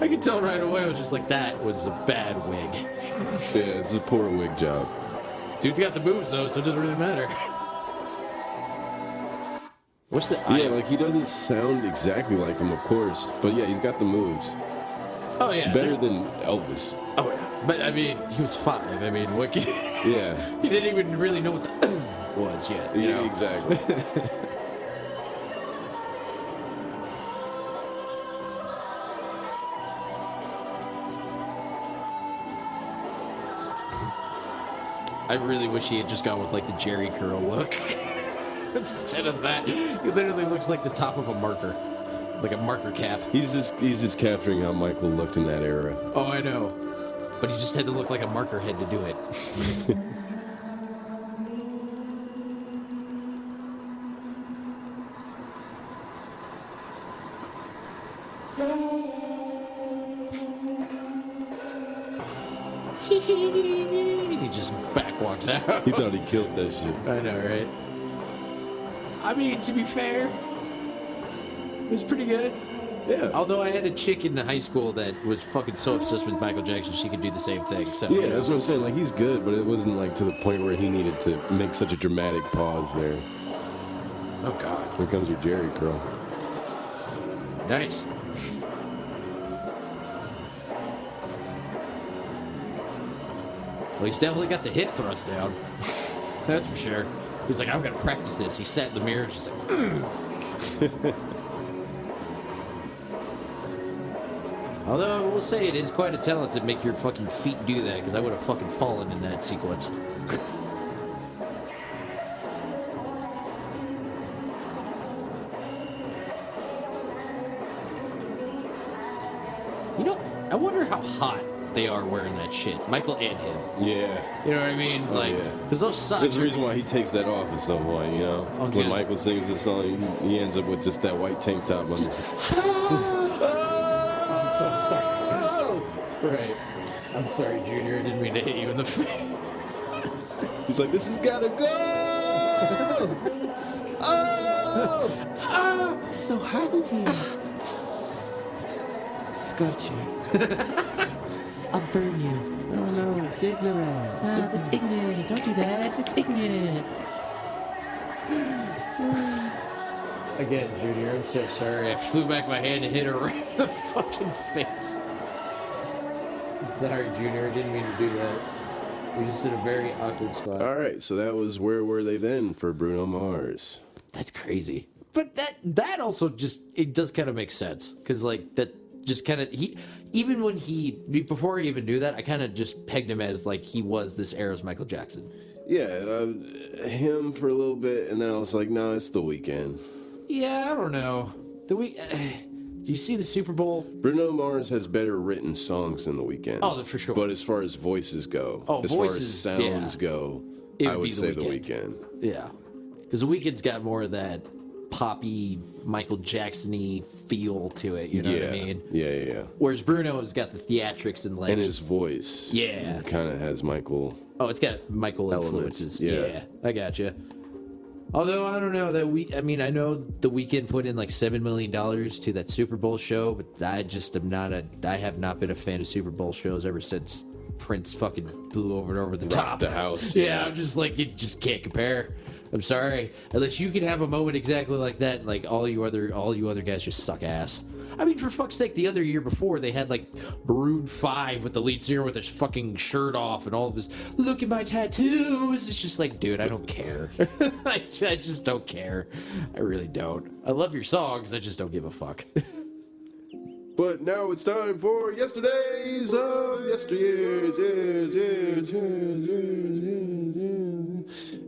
A: I could tell right away. I was just like, that was a bad wig.
B: Yeah, it's a poor wig job.
A: Dude's got the moves though, so it doesn't really matter. What's the?
B: Yeah, like he doesn't sound exactly like him, of course, but yeah, he's got the moves.
A: Oh yeah.
B: Better than Elvis.
A: Oh yeah. But I mean, he was 5. I mean, what?
B: Yeah.
A: He didn't even really know what the was yet. You know?
B: Exactly.
A: I really wish he had just gone with like the Jerry curl look. Instead of that, he literally looks like the top of a marker. Like a marker cap.
B: He's just capturing how Michael looked in that era.
A: Oh, I know. But he just had to look like a marker head to do it. He just back walks out.
B: He thought he killed that shit.
A: I know, right? I mean, to be fair, it was pretty good.
B: Yeah.
A: Although I had a chick in high school that was fucking so obsessed with Michael Jackson, she could do the same thing. So
B: yeah, that's what I'm saying. Like, he's good, but it wasn't like to the point where he needed to make such a dramatic pause there.
A: Oh God.
B: Here comes your Jerry curl.
A: Nice. Well, he's definitely got the hip thrust down. That's for sure. He's like, I'm gonna practice this. He sat in the mirror, just like, Although I will say it is quite a talent to make your fucking feet do that, because I would have fucking fallen in that sequence. You know, I wonder how hot they are wearing that shit. Michael and him.
B: Yeah.
A: You know what I mean? Like, because those socks.
B: There's a reason why he takes that off at some point, you know? When Michael sings this song, he ends up with just that white tank top on.
A: I'm so sorry. Right. I'm sorry, Junior. I didn't mean to hit you in the face.
B: He's like, this has gotta go!
A: So hot in here.
N: Scorch you. I'll burn you. Oh no, it's ignorant. It's ignorant. Don't do that. It's ignorant.
A: Again, Junior, I'm so sorry. I flew back my hand and hit her right in the fucking face. I'm sorry, Junior. I didn't mean to do that. We just did a very awkward spot.
B: All right, so that was Where Were They Then for Bruno Mars.
A: That's crazy. But that also just, it does kind of make sense. Because, like, that just kind of, even when before I even knew that, I kind of just pegged him as, like, he was this era's Michael Jackson.
B: Yeah, him for a little bit, and then I was like, no, it's The Weeknd.
A: Yeah, I don't know. Do you see the Super Bowl?
B: Bruno Mars has better written songs than The Weeknd.
A: Oh, for sure.
B: But as far as voices go, as far as sounds go, I would say The Weeknd.
A: Yeah. Because The Weeknd's got more of that poppy, Michael Jackson-y feel to it, you know what I mean?
B: Yeah.
A: Whereas Bruno's got the theatrics and like...
B: And his voice.
A: Yeah.
B: Kind of has Michael...
A: Oh, it's got Michael influences.
B: Yeah.
A: I gotcha. Although, I don't know, I know The Weeknd put in like $7 million to that Super Bowl show, but I just am I have not been a fan of Super Bowl shows ever since Prince fucking blew over the top.
B: The house.
A: Yeah, I'm just like, you just can't compare. I'm sorry. Unless you can have a moment exactly like that, and like all you other guys just suck ass. I mean, for fuck's sake, the other year before they had like Maroon 5 with the lead singer with his fucking shirt off and all of his look at my tattoos. It's just like, dude, I don't care. I just don't care. I really don't. I love your songs. I just don't give a fuck.
B: But now it's time for yesterday's yesteryears.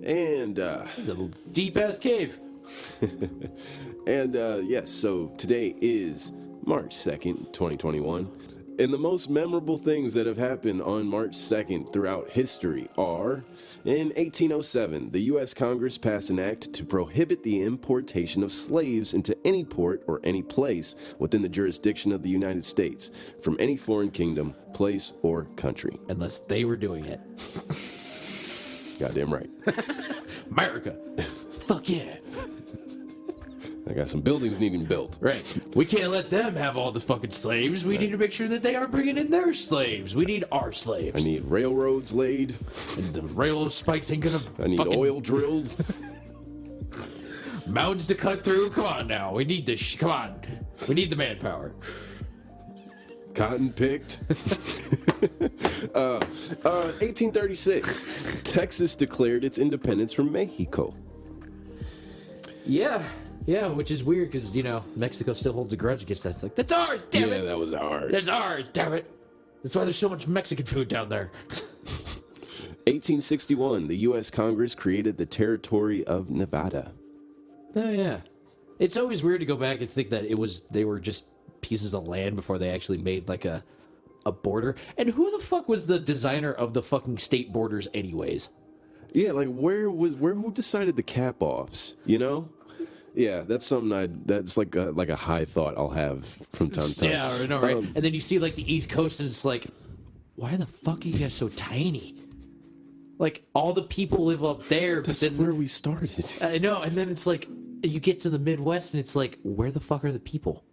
B: And
A: it's a deep ass cave.
B: And yes, so today is March 2nd, 2021. And the most memorable things that have happened on March 2nd throughout history are, in 1807, the U.S. Congress passed an act to prohibit the importation of slaves into any port or any place within the jurisdiction of the United States from any foreign kingdom, place, or country.
A: Unless they were doing it.
B: Goddamn right.
A: America. Fuck yeah.
B: I got some buildings needing built.
A: Right. We can't let them have all the fucking slaves. We need to make sure that they aren't bringing in their slaves. We need our slaves.
B: I need railroads laid.
A: And the railroad spikes ain't gonna...
B: I need oil drilled.
A: Mountains to cut through. Come on now. We need this. Come on. We need the manpower.
B: Cotton picked. 1836. Texas declared its independence from Mexico.
A: Yeah, which is weird because, Mexico still holds a grudge against that. It's like, that's ours, damn it.
B: Yeah, that was ours.
A: That's ours, damn it. That's why there's so much Mexican food down there.
B: 1861, the U.S. Congress created the territory of Nevada.
A: Oh, yeah. It's always weird to go back and think that they were just pieces of land before they actually made like a border. And who the fuck was the designer of the fucking state borders anyways?
B: Yeah, like who decided the cap-offs, you know? Yeah, that's something that's like a high thought I'll have from time to time.
A: Yeah, I know, right? And then you see like the East Coast and it's like, why the fuck are you guys so tiny? Like all the people live up there.
B: That's
A: but then,
B: where we started.
A: I know, and then it's like, you get to the Midwest and it's like, where the fuck are the people?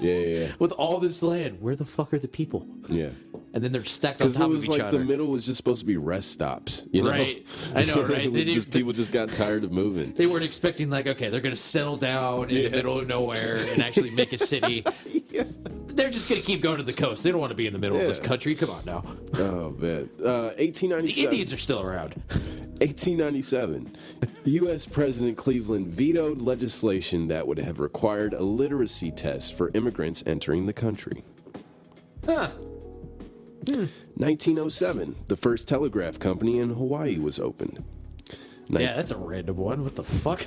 B: Yeah.
A: With all this land, where the fuck are the people?
B: Yeah.
A: And then they're stacked on top of each other. Because it was like
B: the middle was just supposed to be rest stops, you know?
A: Right. I know, right?
B: People just got tired of moving.
A: They weren't expecting like, okay, they're going to settle down in the middle of nowhere and actually make a city. They're just going to keep going to the coast. They don't want to be in the middle of this country. Come on now.
B: Oh, man. 1897.
A: The Indians are still around.
B: 1897. U.S. President Cleveland vetoed legislation that would have required a literacy test for immigrants entering the country. 1907. The first telegraph company in Hawaii was opened.
A: Yeah, that's a random one. What the fuck?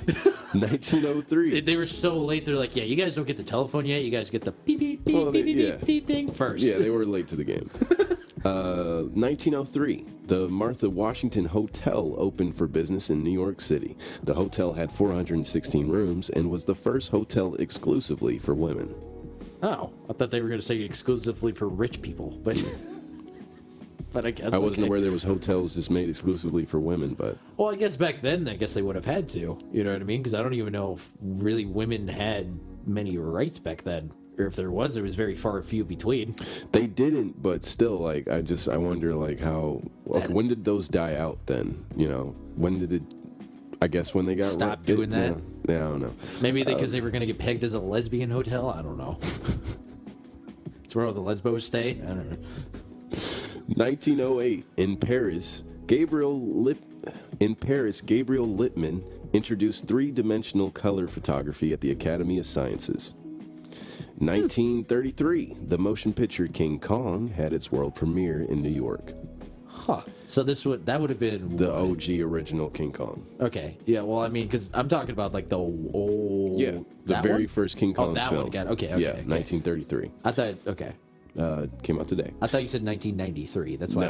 B: 1903.
A: They were so late. They're like, yeah, you guys don't get the telephone yet. You guys get the beep, beep, beep, beep, beep, beep thing first.
B: Yeah, they were late to the game. 1903. The Martha Washington Hotel opened for business in New York City. The hotel had 416 rooms and was the first hotel exclusively for women.
A: Oh, I thought they were going to say exclusively for rich people, but I guess
B: I wasn't aware there was hotels just made exclusively for women, but
A: well, I guess back then, I guess they would have had to. You know what I mean? Because I don't even know if really women had many rights back then, or if there was very far few between.
B: They didn't, but still, like I wonder, like how when did those die out? Then you know, when did it? I guess when they got
A: stop doing that.
B: Yeah, I don't know.
A: Maybe because they were going to get pegged as a lesbian hotel. I don't know. It's where all the lesbos stay. I don't know.
B: 1908 in Paris, Gabriel Lippmann introduced three-dimensional color photography at the Academy of Sciences. 1933, the motion picture King Kong had its world premiere in New York.
A: Huh. So that would have been
B: the OG original King Kong.
A: Okay. Yeah. Well, I mean, because I'm talking about like the old.
B: Yeah. The very first King Kong
A: that
B: film.
A: One. Got it. Okay.
B: Yeah. 1933.
A: I thought. Okay.
B: Came out today.
A: I thought you said 1993. That's why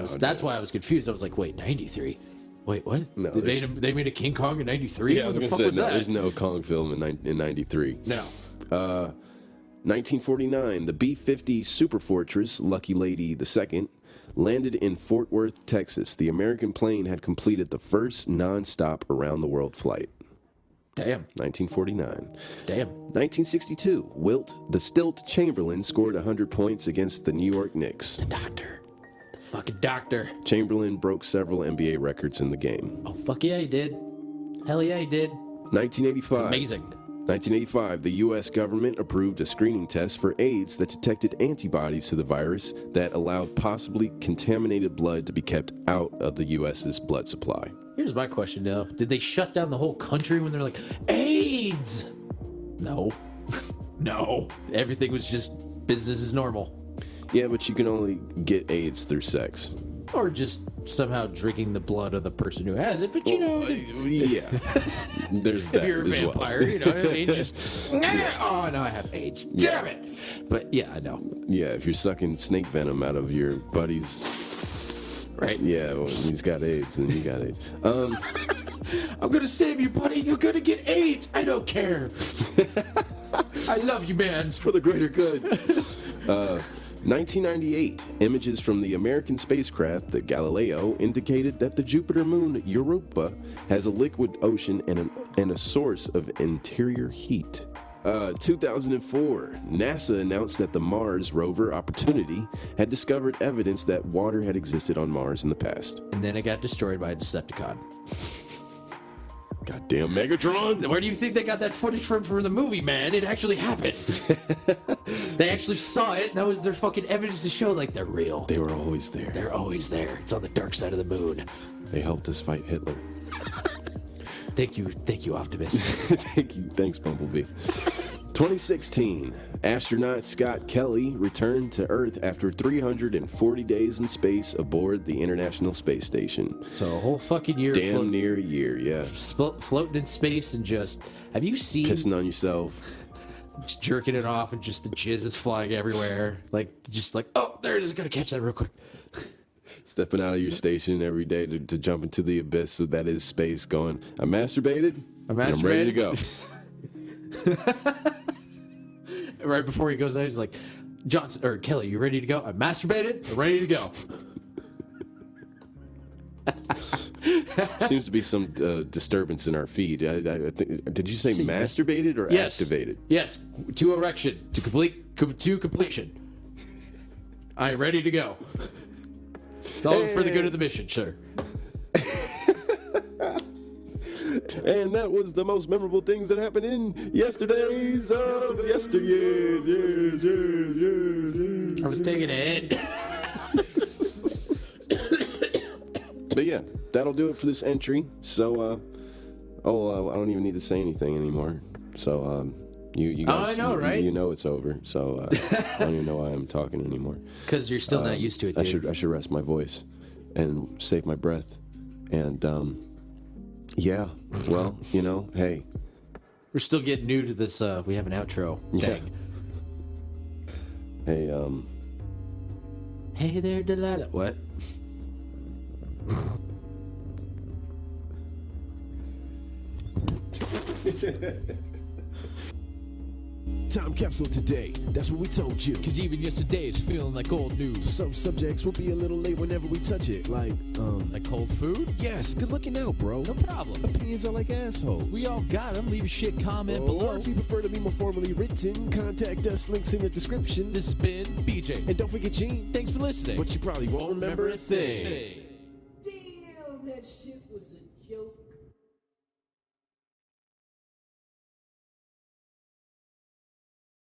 A: why I was confused. I was like, wait, 93. Wait, what?
B: No,
A: they made a King Kong in 93?
B: Yeah, I was going to say, no, there's no Kong film in 93.
A: No.
B: 1949, the B-50 Super Fortress Lucky Lady II landed in Fort Worth, Texas. The American plane had completed the first non-stop around-the-world flight.
A: Damn.
B: 1949.
A: Damn.
B: 1962, the Stilt Chamberlain scored 100 points against the New York Knicks.
A: The doctor. The fucking doctor.
B: Chamberlain broke several NBA records in the game.
A: Oh, fuck yeah, he did. Hell yeah, he did.
B: 1985.
A: It's amazing.
B: 1985, the U.S. government approved a screening test for AIDS that detected antibodies to the virus that allowed possibly contaminated blood to be kept out of the U.S.'s blood supply.
A: Here's my question now. Did they shut down the whole country when they're like, AIDS? No. No. Everything was just business as normal.
B: Yeah, but you can only get AIDS through sex.
A: Or just somehow drinking the blood of the person who has it, but you know.
B: Yeah. There's that.
A: If you're a vampire, you know what I mean? Just, oh, no, I have AIDS. Damn it. But yeah, I know.
B: Yeah, if you're sucking snake venom out of your buddy's.
A: Right.
B: Yeah, well, he's got AIDS, and you got AIDS.
A: I'm gonna save you, buddy. You're gonna get AIDS. I don't care. I love you, man.
B: It's for the greater good. 1998, images from the American spacecraft, the Galileo, indicated that the Jupiter moon Europa has a liquid ocean and a source of interior heat. 2004, NASA announced that the Mars rover Opportunity had discovered evidence that water had existed on Mars in the past.
A: And then it got destroyed by a Decepticon.
B: Goddamn Megatron!
A: Where do you think they got that footage from the movie, man? It actually happened. They actually saw it, and that was their fucking evidence to show, like, they're real.
B: They were always there.
A: They're always there. It's on the dark side of the moon.
B: They helped us fight Hitler.
A: Thank you, Optimus.
B: Thanks, Bumblebee. 2016, astronaut Scott Kelly returned to Earth after 340 days in space aboard the International Space Station.
A: So a whole fucking year.
B: Damn near a year, yeah.
A: Floating in space and just... Have you seen...
B: Pissing on yourself.
A: Just jerking it off and just the jizz is flying everywhere. Just like, oh, there it is. Gotta catch that real quick.
B: Stepping out of your station every day to jump into the abyss that is space going, I masturbated.
A: I'm
B: ready to go.
A: Right before he goes out, he's like, Johnson or Kelly, you ready to go? I masturbated. I'm ready to go.
B: Seems to be some disturbance in our feed. I think, did you say masturbated or activated?
A: Yes, to erection, to completion. I'm ready to go. It's all for the good of the mission, sir.
B: And that was the most memorable things that happened in yesterday's yesteryears.
A: I was taking a hit.
B: But yeah, that'll do it for this entry. So, I don't even need to say anything anymore. So, you guys,
A: I know, right?
B: You know it's over. So, I don't even know why I'm talking anymore.
A: Because you're still not used to it, dude.
B: I should rest my voice and save my breath. And, yeah, well, hey.
A: We're still getting new to this, we have an outro thing.
B: Hey,
A: Hey there, Delilah. What?
O: Time capsule today, that's what we told you.
N: Cause even yesterday is feeling like old news.
O: So some subjects will be a little late whenever we touch it. Like
N: cold food?
O: Yes, good looking out, bro.
N: No problem.
O: Opinions are like assholes.
N: We all got them. Leave your shit comment below.
O: Or if you prefer to be more formally written, contact us, links in the description.
N: This has been BJ.
O: And don't forget Gene.
N: Thanks for listening.
O: But you probably won't remember a thing.
N: Damn, that shit was a joke.